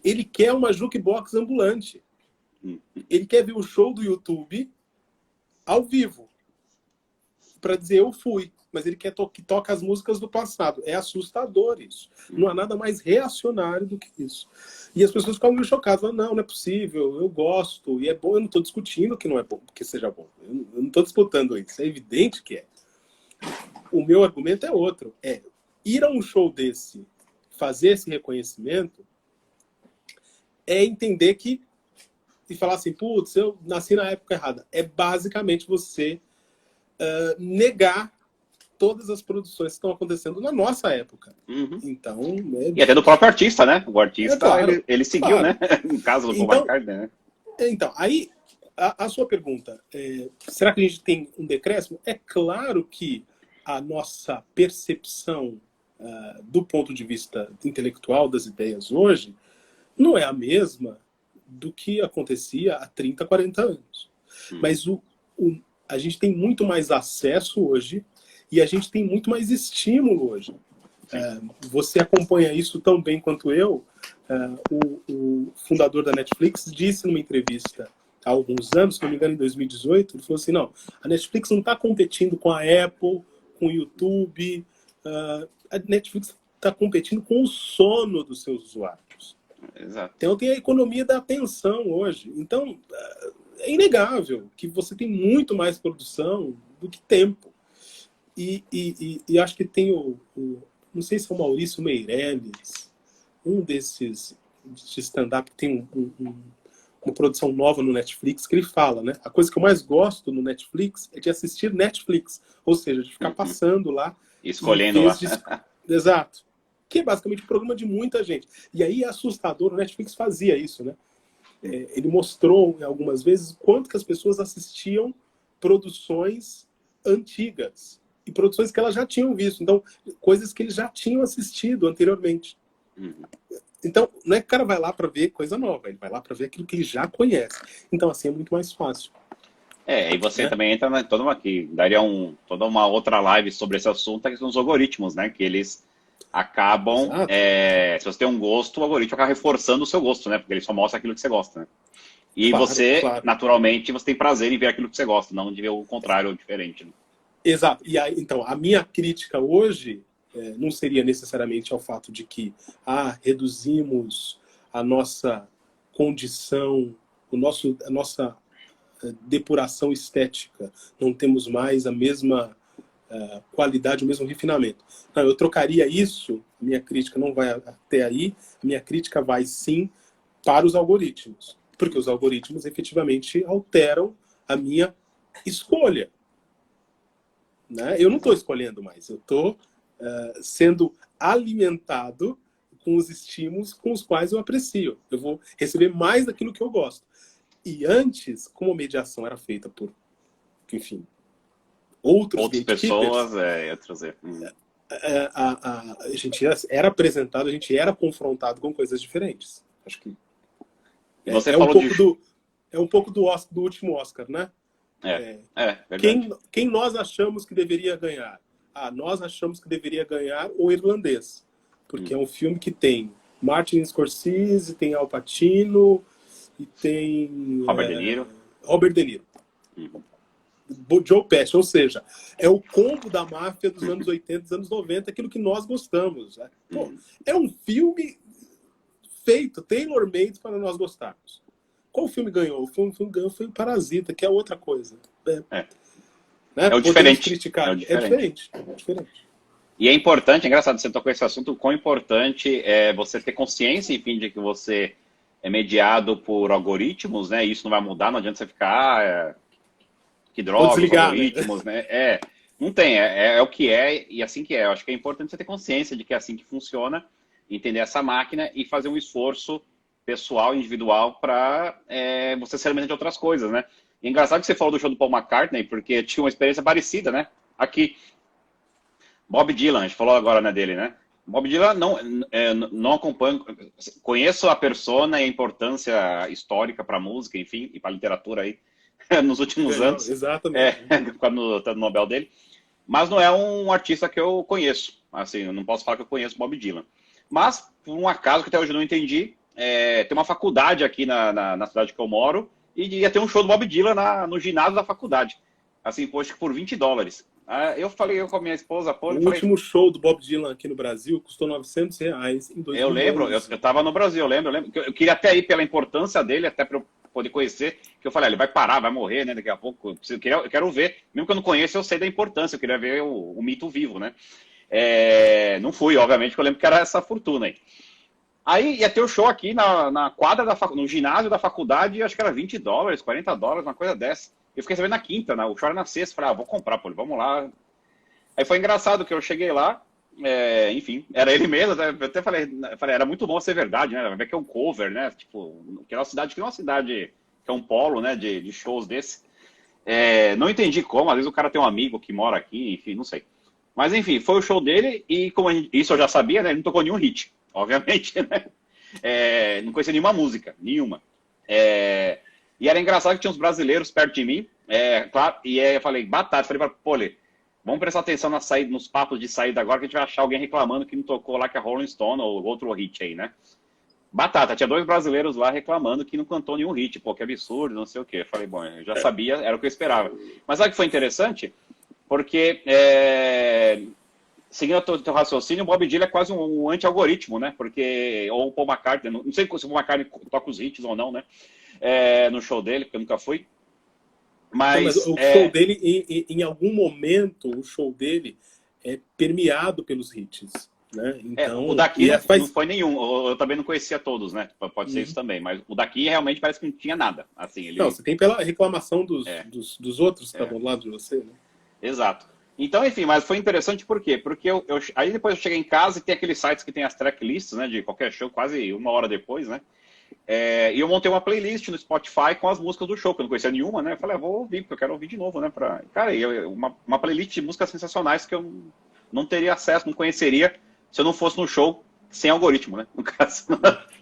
[SPEAKER 1] Ele quer uma jukebox ambulante. Ele quer ver o show do YouTube ao vivo para dizer eu fui, mas ele quer que toque as músicas do passado. É assustador isso. Não há nada mais reacionário do que isso. E as pessoas ficam meio chocadas, falam, não é possível, eu gosto, e é bom. Eu não estou discutindo que não é bom, que seja bom. Eu não estou disputando isso, é evidente que é. O meu argumento é outro, ir a um show desse, fazer esse reconhecimento, é entender que e falar assim, putz, eu nasci na época errada. É basicamente você negar todas as produções que estão acontecendo na nossa época. Então,
[SPEAKER 2] e até do próprio artista, né? O artista, claro, ele seguiu,
[SPEAKER 1] claro,
[SPEAKER 2] né? No caso do Paul McCartney, né?
[SPEAKER 1] Então, aí, a sua pergunta, será que a gente tem um decréscimo? É claro que a nossa percepção do ponto de vista intelectual das ideias hoje não é a mesma do que acontecia há 30, 40 anos. Mas a gente tem muito mais acesso hoje e a gente tem muito mais estímulo hoje. Você acompanha isso tão bem quanto eu. O fundador da Netflix disse numa entrevista há alguns anos, se não me engano em 2018, ele falou assim, não, a Netflix não está competindo com a Apple, com o YouTube, a Netflix está competindo com o sono dos seus usuários.
[SPEAKER 2] Exato.
[SPEAKER 1] Então tem a economia da atenção hoje. Então é inegável que você tem muito mais produção do que tempo. E acho que tem não sei se é o Maurício Meirelles, um desses de stand-up que tem uma produção nova no Netflix, que ele fala, né? A coisa que eu mais gosto no Netflix é de assistir Netflix, ou seja, de ficar passando lá.
[SPEAKER 2] Escolhendo lá.
[SPEAKER 1] Exato. Que é basicamente um programa de muita gente. E aí é assustador, o Netflix fazia isso, né? Ele mostrou algumas vezes quanto que as pessoas assistiam produções antigas e produções que elas já tinham visto. Então, coisas que eles já tinham assistido anteriormente. Então, não é que o cara vai lá para ver coisa nova, ele vai lá para ver aquilo que ele já conhece. Então, assim, é muito mais fácil.
[SPEAKER 2] E você também entra toda uma outra live sobre esse assunto, que são os algoritmos, né? Que eles acabam,
[SPEAKER 1] Exato.
[SPEAKER 2] se você tem um gosto, o algoritmo acaba reforçando o seu gosto, né? Porque ele só mostra aquilo que você gosta, né? E
[SPEAKER 1] Claro,
[SPEAKER 2] você,
[SPEAKER 1] claro.
[SPEAKER 2] naturalmente, você tem prazer em ver aquilo que você gosta, não de ver o contrário ou diferente, né?
[SPEAKER 1] Exato. E aí, então, a minha crítica hoje não seria necessariamente ao fato de que reduzimos a nossa condição, a nossa depuração estética, não temos mais a mesma qualidade, o mesmo refinamento. Não, eu trocaria isso, minha crítica não vai até aí, a minha crítica vai sim para os algoritmos, porque os algoritmos efetivamente alteram a minha escolha. Né? Eu não estou escolhendo mais, eu estou sendo alimentado com os estímulos com os quais eu aprecio. Eu vou receber mais daquilo que eu gosto. E antes, como a mediação era feita por, enfim, outras
[SPEAKER 2] pessoas,
[SPEAKER 1] a gente era apresentado, a gente era confrontado com coisas diferentes. Acho que
[SPEAKER 2] você
[SPEAKER 1] é
[SPEAKER 2] falou
[SPEAKER 1] um pouco do último Oscar, né?
[SPEAKER 2] Verdade.
[SPEAKER 1] Quem nós achamos que deveria ganhar? Nós achamos que deveria ganhar O Irlandês, porque é um filme que tem Martin Scorsese, tem Al Pacino e tem
[SPEAKER 2] Robert De Niro.
[SPEAKER 1] Joe Pesci, ou seja, é o combo da máfia dos anos 80, dos anos 90, aquilo que nós gostamos. Né? Pô, é um filme feito, tailor-made para nós gostarmos. Qual filme ganhou? O filme ganhou foi o Parasita, que é outra coisa. Né?
[SPEAKER 2] É o diferente.
[SPEAKER 1] Criticar. É diferente.
[SPEAKER 2] E é importante, é engraçado, você tocou esse assunto, o quão importante é você ter consciência, enfim, de que você é mediado por algoritmos, né? E isso não vai mudar, não adianta você ficar... que droga, os algoritmos, né? Não tem, é o que é e assim que é. Eu acho que é importante você ter consciência de que é assim que funciona, entender essa máquina e fazer um esforço pessoal, individual, para você se alimentar de outras coisas, né? E é engraçado que você falou do show do Paul McCartney, porque tinha uma experiência parecida, né? Aqui, Bob Dylan, a gente falou agora, né, dele, né? Bob Dylan não acompanho, conheço a persona e a importância histórica para a música, enfim, e para a literatura aí, nos últimos anos.
[SPEAKER 1] Exatamente.
[SPEAKER 2] Por causa do Nobel dele. Mas não é um artista que eu conheço. Assim, eu não posso falar que eu conheço Bob Dylan. Mas, por um acaso que até hoje eu não entendi, tem uma faculdade aqui na cidade que eu moro e ia ter um show do Bob Dylan no ginásio da faculdade. Assim, poxa, por $20. Eu falei com a minha esposa...
[SPEAKER 1] último show do Bob Dylan aqui no Brasil custou R$900 em 2011.
[SPEAKER 2] Eu lembro, eu estava no Brasil, eu lembro. Eu queria até ir pela importância dele, até para eu poder conhecer, que eu falei, ele vai parar, vai morrer, né, daqui a pouco. Eu quero ver, mesmo que eu não conheça, eu sei da importância, eu queria ver o mito vivo, né. Não fui, obviamente, porque eu lembro que era essa fortuna aí. Aí ia ter o show aqui na quadra, no ginásio da faculdade, acho que era $20, $40, uma coisa dessa. Eu fiquei sabendo na quinta, né, o show era na sexta, falei, vou comprar, pô, vamos lá. Aí foi engraçado que eu cheguei lá, enfim, era ele mesmo, né? Eu até falei, era muito bom ser verdade, né? Vai ver que é um cover, né? Tipo, que é uma cidade que é um polo, né? De shows desse. Não entendi como, às vezes o cara tem um amigo que mora aqui, enfim, não sei. Mas enfim, foi o show dele e isso eu já sabia, né? Ele não tocou nenhum hit, obviamente, né? Não conhecia nenhuma música, nenhuma. E era engraçado que tinha uns brasileiros perto de mim, claro, e eu falei, batata, falei para Pole, vamos prestar atenção nos papos de saída agora, que a gente vai achar alguém reclamando que não tocou lá, que é Rolling Stone ou outro hit aí, né? Batata, tinha 2 brasileiros lá reclamando que não cantou nenhum hit, pô, que absurdo, não sei o quê. Eu falei, bom, eu já sabia, era o que eu esperava. Mas sabe o que foi interessante? Porque, seguindo o teu raciocínio, o Bob Dylan é quase um anti-algoritmo, né? Porque, ou o Paul McCartney, não sei se o Paul McCartney toca os hits ou não, né? No show dele, porque eu nunca fui. Mas
[SPEAKER 1] o show dele, em algum momento, o show dele é permeado pelos hits. Né? Então,
[SPEAKER 2] o daqui não foi nenhum. Eu também não conhecia todos, né? Pode ser isso também. Mas o daqui realmente parece que não tinha nada. Assim,
[SPEAKER 1] Não, você tem pela reclamação dos outros que estavam do lado de você, né?
[SPEAKER 2] Exato. Então, enfim, mas foi interessante por quê? Porque aí depois eu cheguei em casa e tem aqueles sites que tem as tracklists, né? De qualquer show, quase 1 hora depois, né? E eu montei uma playlist no Spotify com as músicas do show, que eu não conhecia nenhuma, né? Eu falei, vou ouvir, porque eu quero ouvir de novo, né? Cara, uma playlist de músicas sensacionais que eu não teria acesso, não conheceria se eu não fosse no show sem algoritmo, né? No caso,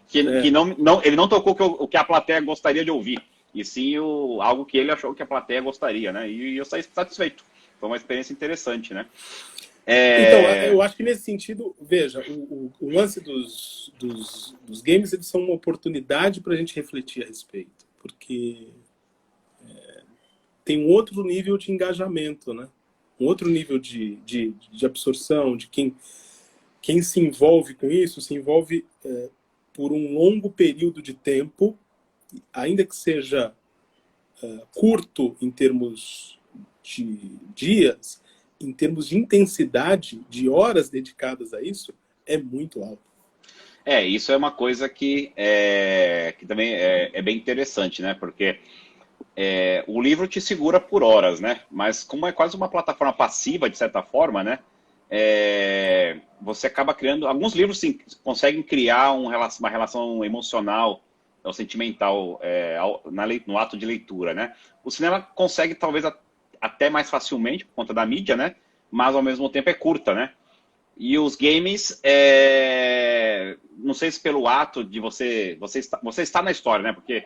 [SPEAKER 2] que ele não tocou o que a plateia gostaria de ouvir, e sim algo que ele achou que a plateia gostaria, né? E eu saí satisfeito. Foi uma experiência interessante, né?
[SPEAKER 1] Então, eu acho que nesse sentido, veja, o lance dos games, eles são uma oportunidade para a gente refletir a respeito, porque tem um outro nível de engajamento, né? Um outro nível de absorção, de quem se envolve com isso, se envolve por um longo período de tempo, ainda que seja curto em termos de dias, em termos de intensidade, de horas dedicadas a isso, é muito alto.
[SPEAKER 2] Isso é uma coisa que também é bem interessante, né? Porque o livro te segura por horas, né? Mas como é quase uma plataforma passiva, de certa forma, né? Você acaba criando... Alguns livros sim, conseguem criar uma relação emocional ou sentimental no ato de leitura, né? O cinema consegue, talvez, até mais facilmente, por conta da mídia, né? Mas, ao mesmo tempo, é curta, né? E os games, não sei se pelo ato de você está na história, né? Porque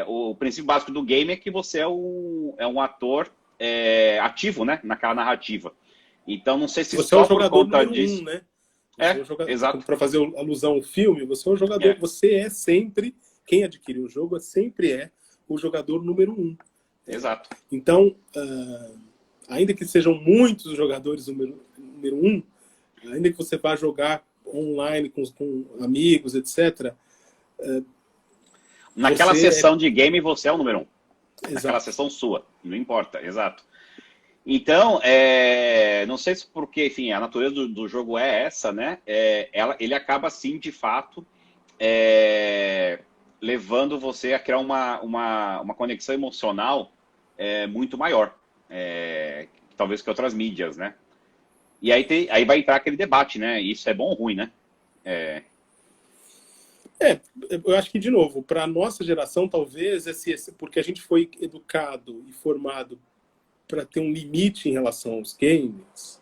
[SPEAKER 2] o princípio básico do game é que você é um ator ativo, né? Naquela narrativa. Então, não sei se
[SPEAKER 1] você
[SPEAKER 2] só
[SPEAKER 1] é o
[SPEAKER 2] por
[SPEAKER 1] jogador
[SPEAKER 2] conta
[SPEAKER 1] número
[SPEAKER 2] disso...
[SPEAKER 1] um, né?
[SPEAKER 2] Exato.
[SPEAKER 1] Para fazer alusão ao filme, você é o jogador, você é sempre, quem adquiriu o jogo sempre é o jogador número um.
[SPEAKER 2] Exato.
[SPEAKER 1] Então, ainda que sejam muitos jogadores número um, ainda que você vá jogar online com amigos, etc.
[SPEAKER 2] Naquela sessão de game, você é o número um.
[SPEAKER 1] Exato.
[SPEAKER 2] Naquela sessão sua, não importa, exato. Então, não sei se porque, enfim, a natureza do jogo é essa, né? Ele acaba, sim, de fato, levando você a criar uma conexão emocional muito maior, talvez que outras mídias, né? E aí vai entrar aquele debate, né? Isso é bom ou ruim, né?
[SPEAKER 1] Eu acho que, de novo, para a nossa geração, talvez, porque a gente foi educado e formado para ter um limite em relação aos games,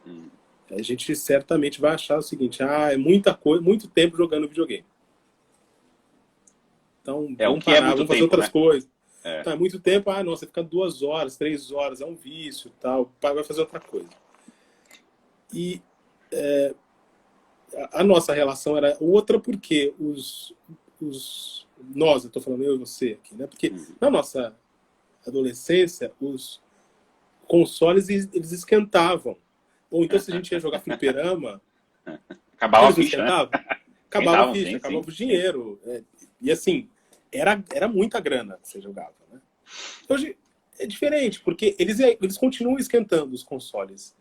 [SPEAKER 1] a gente certamente vai achar o seguinte: é muita coisa, muito tempo jogando videogame. Então, vamos parar, vamos fazer outras coisas. Tá, é muito tempo, você fica 2 horas, 3 horas, é um vício, tal, vai fazer outra coisa. E a nossa relação era outra porque nós, eu estou falando eu e você aqui, né? Porque na nossa adolescência, os consoles, eles esquentavam. Ou então, se a gente ia jogar fliperama,
[SPEAKER 2] acabava a ficha, né?
[SPEAKER 1] Acabava a ficha, acabava o dinheiro. E assim, era muita grana que você jogava, né? Hoje é diferente, porque eles continuam esquentando os consoles,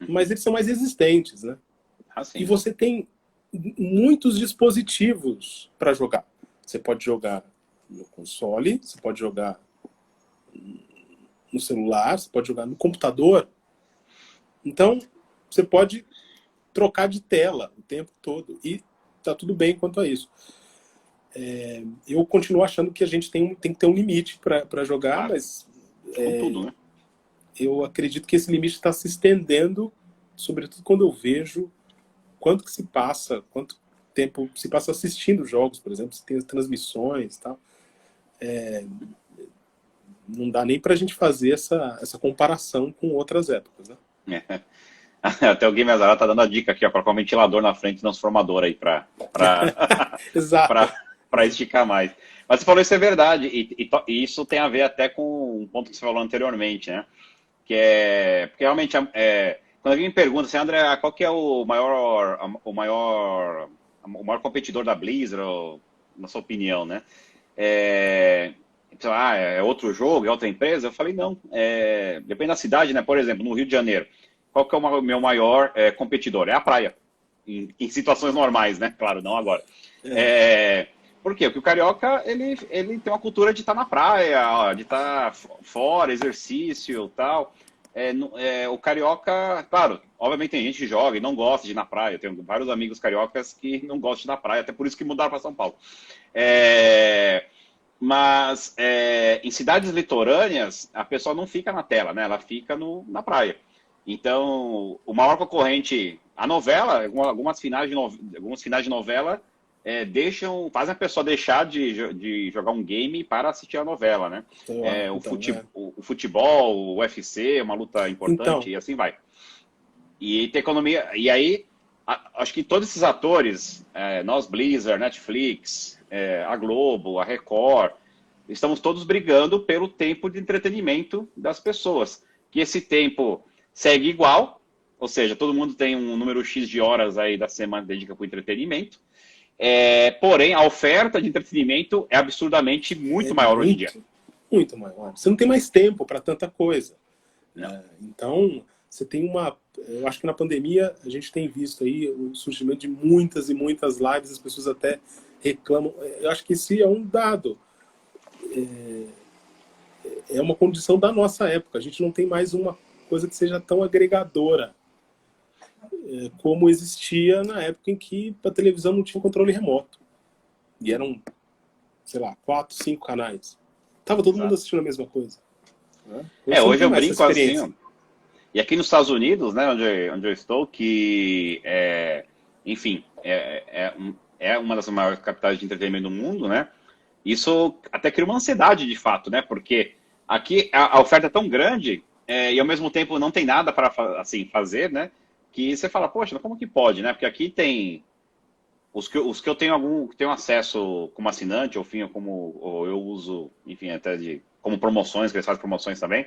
[SPEAKER 1] mas eles são mais resistentes, né? E você tem muitos dispositivos para jogar. Você pode jogar no console, você pode jogar no celular, você pode jogar no computador. Então, você pode trocar de tela o tempo todo. E tá tudo bem quanto a isso. Eu continuo achando que a gente tem que ter um limite para jogar, mas
[SPEAKER 2] tudo, né?
[SPEAKER 1] Eu acredito que esse limite está se estendendo, sobretudo quando eu vejo quanto tempo se passa assistindo jogos, por exemplo, se tem as transmissões e tal. Não dá nem pra gente fazer essa comparação com outras épocas, né?
[SPEAKER 2] Até o Game Azará tá dando a dica aqui, ó, para colocar um ventilador na frente transformador aí para esticar mais. Mas você falou isso é verdade, e isso tem a ver até com um ponto que você falou anteriormente, né? Porque realmente quando alguém me pergunta assim, André, qual que é o maior competidor da Blizzard, na sua opinião, né? Então, é outro jogo, é outra empresa? Eu falei, não. Depende da cidade, né? Por exemplo, no Rio de Janeiro, qual que é o meu maior competidor? É a praia. Em situações normais, né? Claro, não agora. Por quê? Porque o carioca, ele tem uma cultura de estar na praia, de estar fora, exercício e tal. O carioca, claro, obviamente tem gente que joga e não gosta de ir na praia. Eu tenho vários amigos cariocas que não gostam de ir na praia, até por isso que mudaram para São Paulo. Mas em cidades litorâneas, a pessoa não fica na tela, né? Ela fica na praia. Então, o maior concorrente, a novela, algumas finais de novela fazem a pessoa deixar de jogar um game para assistir a novela, né? O futebol, o UFC, uma luta importante, e assim vai. E tem economia. E aí, acho que todos esses atores, nós, Blizzard, Netflix, a Globo, a Record, estamos todos brigando pelo tempo de entretenimento das pessoas. Que esse tempo segue igual, ou seja, todo mundo tem um número X de horas aí da semana que dedica para o entretenimento. Porém, a oferta de entretenimento é absurdamente muito maior hoje em dia.
[SPEAKER 1] Muito maior. Você não tem mais tempo para tanta coisa. Então, você tem uma... Eu acho que na pandemia a gente tem visto aí o surgimento de muitas e muitas lives, as pessoas até reclamam. Eu acho que esse é um dado. É uma condição da nossa época. A gente não tem mais uma coisa que seja tão agregadora como existia na época em que a televisão não tinha controle remoto. E eram, sei lá, 4, 5 canais. Tava todo mundo assistindo a mesma coisa.
[SPEAKER 2] Hoje eu brinco assim. E aqui nos Estados Unidos, né, onde eu estou, que, enfim, é uma das maiores capitais de entretenimento do mundo, né? Isso até cria uma ansiedade, de fato, né? Porque aqui a oferta é tão grande e, ao mesmo tempo, não tem nada para assim, fazer, né? Que você fala, poxa, como que pode, né? Porque aqui tem... Os que eu tenho acesso como assinante, ou eu uso, enfim, até como promoções, que eles fazem promoções também.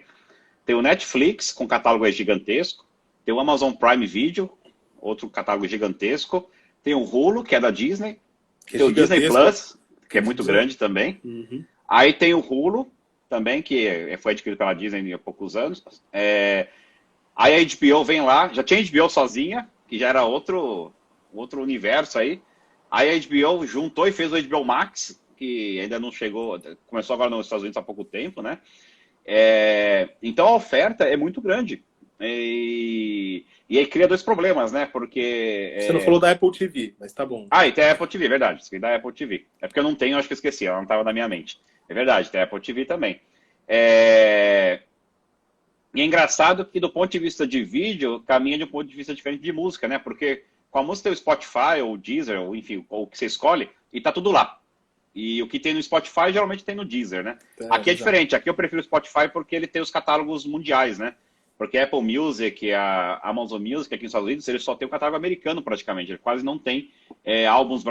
[SPEAKER 2] Tem o Netflix, com catálogo gigantesco. Tem o Amazon Prime Video, outro catálogo gigantesco. Tem o Hulu, que é da Disney. Tem o Disney Plus, que é muito grande também.
[SPEAKER 1] Uhum.
[SPEAKER 2] Aí tem o Hulu, também, que foi adquirido pela Disney há poucos anos. Aí a HBO vem lá, já tinha HBO sozinha, que já era outro universo aí. Aí a HBO juntou e fez o HBO Max, que ainda não chegou, começou agora nos Estados Unidos há pouco tempo, né? Então a oferta é muito grande. E aí cria dois problemas, né? Porque...
[SPEAKER 1] Você não falou da Apple TV, mas tá bom.
[SPEAKER 2] E tem a Apple TV, verdade. Esqueci da Apple TV. É porque eu não tenho, acho que eu esqueci, ela não estava na minha mente. É verdade, tem a Apple TV também. E é engraçado que do ponto de vista de vídeo, caminha de um ponto de vista diferente de música, né? Porque com a música tem o Spotify, ou o Deezer, ou enfim, ou o que você escolhe, e tá tudo lá. E o que tem no Spotify, geralmente tem no Deezer, né? Aqui é diferente. Aqui eu prefiro o Spotify porque ele tem os catálogos mundiais, né? Porque a Apple Music, a Amazon Music aqui nos Estados Unidos, ele só tem o catálogo americano praticamente. Ele quase não tem álbuns...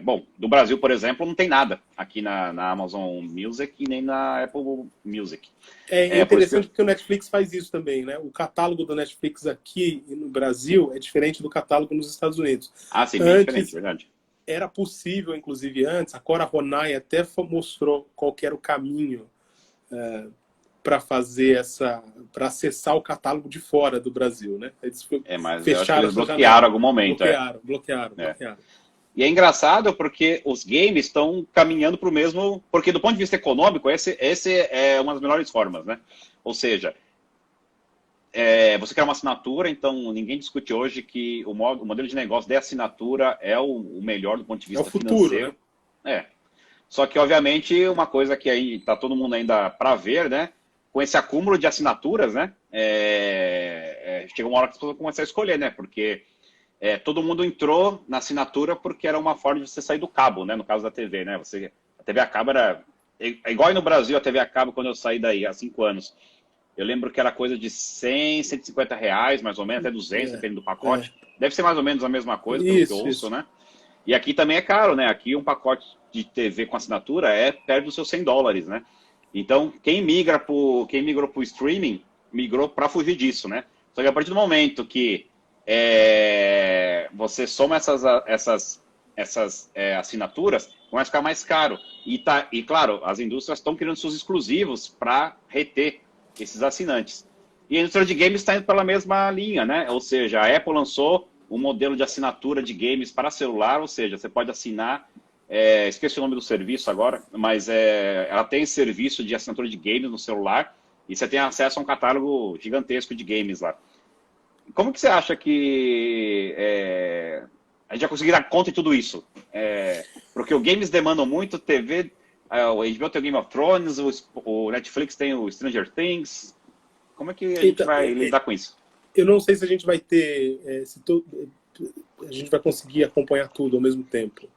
[SPEAKER 2] bom, do Brasil, por exemplo, não tem nada aqui na Amazon Music e nem na Apple Music.
[SPEAKER 1] É interessante porque o Netflix faz isso também, né? O catálogo do Netflix aqui no Brasil é diferente do catálogo nos Estados Unidos.
[SPEAKER 2] Sim, bem diferente, verdade.
[SPEAKER 1] Era possível, inclusive antes, a Cora Ronay até mostrou qual que era o caminho para fazer para acessar o catálogo de fora do Brasil, né? Eles
[SPEAKER 2] mas eu acho que eles bloquearam algum momento.
[SPEAKER 1] Bloquearam.
[SPEAKER 2] E é engraçado porque os games estão caminhando para o mesmo... Porque do ponto de vista econômico, esse é uma das melhores formas, né? Ou seja, você quer uma assinatura, então ninguém discute hoje que o modelo de negócio de assinatura é o melhor do ponto de vista financeiro. Né? Só que, obviamente, uma coisa que aí está todo mundo ainda para ver, né? Com esse acúmulo de assinaturas, né? Chega uma hora que as pessoas começam a escolher, né? Porque todo mundo entrou na assinatura porque era uma forma de você sair do cabo, né? No caso da TV, né? A TV a cabo era... igual aí no Brasil, a TV a cabo, quando eu saí daí, há 5 anos. Eu lembro que era coisa de 100, 150 reais, mais ou menos, até 200, dependendo do pacote. Deve ser mais ou menos a mesma coisa, pelo que eu ouço, né? E aqui também é caro, né? Aqui um pacote de TV com assinatura é perto dos seus $100, né? Então, quem migrou para o streaming, migrou para fugir disso, né? Só que a partir do momento que você soma essas assinaturas, começa a ficar mais caro. E claro, as indústrias estão criando seus exclusivos para reter esses assinantes. E a indústria de games está indo pela mesma linha, né? Ou seja, a Apple lançou um modelo de assinatura de games para celular, ou seja, você pode assinar, esqueci o nome do serviço agora, mas ela tem serviço de assinatura de games no celular e você tem acesso a um catálogo gigantesco de games lá. Como que você acha que a gente vai conseguir dar conta de tudo isso? Porque os games demandam muito, TV, o HBO tem o Game of Thrones, o Netflix tem o Stranger Things. Como é que a gente vai lidar com isso?
[SPEAKER 1] Eu não sei se a gente vai ter... a gente vai conseguir acompanhar tudo ao mesmo tempo.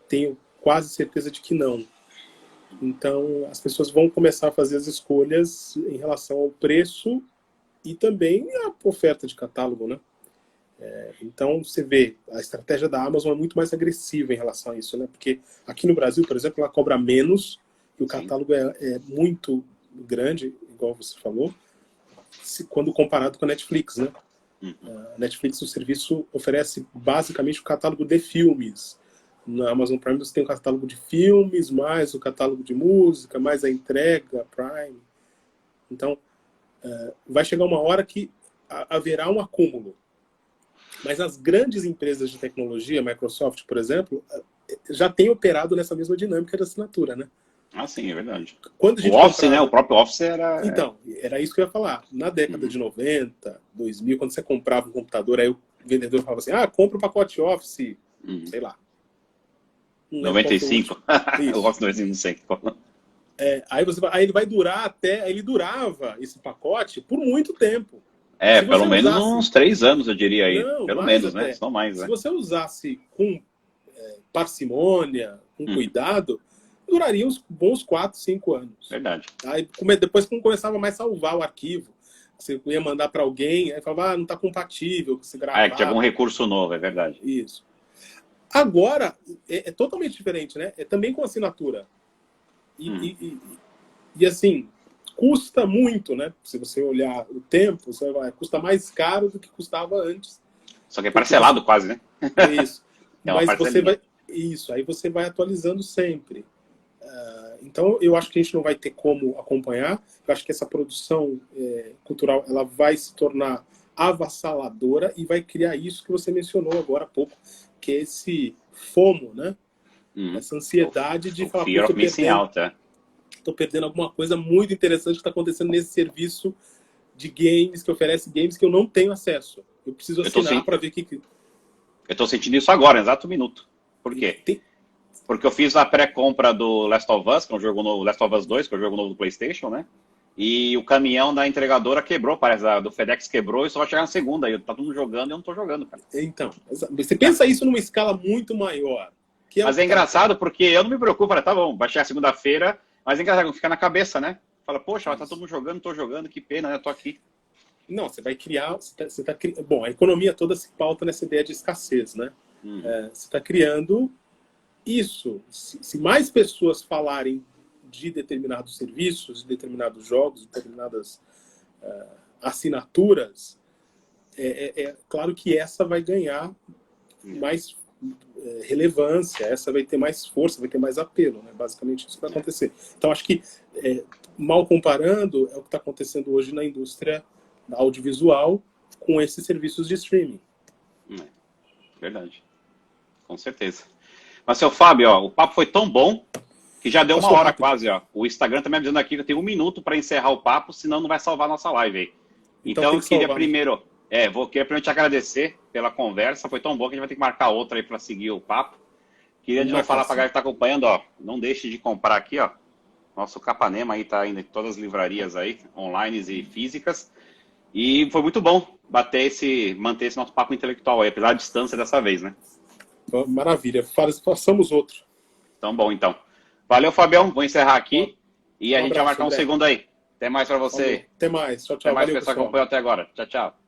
[SPEAKER 1] Tenho quase certeza de que não. Então, as pessoas vão começar a fazer as escolhas em relação ao preço e também a oferta de catálogo, né? Então, você vê, a estratégia da Amazon é muito mais agressiva em relação a isso, né? Porque aqui no Brasil, por exemplo, ela cobra menos e o catálogo é muito grande, igual você falou, quando comparado com a Netflix, né? A Netflix, o serviço oferece basicamente o catálogo de filmes. Na Amazon Prime você tem o catálogo de filmes, mais o catálogo de música, mais a entrega Prime. Então, vai chegar uma hora que haverá um acúmulo. Mas as grandes empresas de tecnologia, Microsoft, por exemplo, já tem operado nessa mesma dinâmica de assinatura, né?
[SPEAKER 2] Ah, sim, é verdade.
[SPEAKER 1] Quando a gente
[SPEAKER 2] o Office, né? O próprio Office era...
[SPEAKER 1] Então, era isso que eu ia falar. Na década de 90, 2000, quando você comprava um computador, aí o vendedor falava assim, compra o pacote Office, sei lá.
[SPEAKER 2] 95? O Office 95, não sei.
[SPEAKER 1] Aí ele vai durar até... Ele durava, esse pacote, por muito tempo.
[SPEAKER 2] Pelo menos uns 3 anos, eu diria aí.
[SPEAKER 1] Não,
[SPEAKER 2] pelo menos,
[SPEAKER 1] até.
[SPEAKER 2] né? Não mais, né?
[SPEAKER 1] Se você usasse com parcimônia, com cuidado, duraria uns bons 4, 5 anos.
[SPEAKER 2] Verdade.
[SPEAKER 1] Aí, depois, quando começava mais a salvar o arquivo, você ia mandar para alguém, aí falava, não está compatível, que você gravava.
[SPEAKER 2] Que tinha algum recurso novo, é verdade.
[SPEAKER 1] Isso. Agora, é totalmente diferente, né? É também com assinatura. E assim, custa muito, né? Se você olhar o tempo, você custa mais caro do que custava antes.
[SPEAKER 2] Só que é parcelado quase, né?
[SPEAKER 1] Isso. Mas aí você vai atualizando sempre. Então, eu acho que a gente não vai ter como acompanhar. Eu acho que essa produção cultural ela vai se tornar avassaladora e vai criar isso que você mencionou agora há pouco, que é esse FOMO, né? Essa ansiedade de falar,
[SPEAKER 2] fear of missing out,
[SPEAKER 1] estou perdendo alguma coisa muito interessante que está acontecendo nesse serviço de games, que oferece games que eu não tenho acesso. Eu preciso assinar para ver o que... Eu
[SPEAKER 2] estou sentindo isso agora, no exato minuto. Por quê? Porque eu fiz a pré-compra do Last of Us, que é um jogo novo, Last of Us 2, que é um jogo novo do PlayStation, né? E o caminhão da entregadora quebrou, parece, do FedEx quebrou e só vai chegar na segunda. E tá todo mundo jogando e eu não tô jogando, cara.
[SPEAKER 1] Então, você pensa isso numa escala muito maior.
[SPEAKER 2] Mas é engraçado porque eu não me preocupo, falei, tá bom, vai chegar segunda-feira, mas é engraçado, fica na cabeça, né? Fala, poxa, tá todo mundo jogando, tô jogando, que pena, né? Eu tô aqui.
[SPEAKER 1] Não, você vai criar... Bom, a economia toda se pauta nessa ideia de escassez, né? Você está criando isso. Se mais pessoas falarem de determinados serviços, de determinados jogos, de determinadas assinaturas, claro que essa vai ganhar mais relevância, essa vai ter mais força, vai ter mais apelo, né? Basicamente isso vai acontecer. Então acho que, mal comparando, é o que está acontecendo hoje na indústria audiovisual com esses serviços de streaming.
[SPEAKER 2] Verdade, com certeza. Mas, seu Fábio, o papo foi tão bom que já deu 1 hora quase. O Instagram tá me avisando aqui que eu tenho 1 minuto para encerrar o papo, senão não vai salvar a nossa live aí. Então eu queria primeiro te agradecer pela conversa, foi tão bom que a gente vai ter que marcar outra aí para seguir o papo. Queria de novo falar para a galera que está acompanhando, não deixe de comprar aqui, nosso Capanema aí tá indo em todas as livrarias aí, online e físicas. E foi muito bom manter esse nosso papo intelectual aí, apesar da distância dessa vez, né?
[SPEAKER 1] Maravilha, façamos outro.
[SPEAKER 2] Então, bom, então. Valeu, Fabião, vou encerrar aqui e a gente vai marcar um segundo aí. Até mais para você.
[SPEAKER 1] Até mais, tchau, tchau.
[SPEAKER 2] Até mais,
[SPEAKER 1] Valeu,
[SPEAKER 2] pessoal que acompanhou até agora. Tchau, tchau.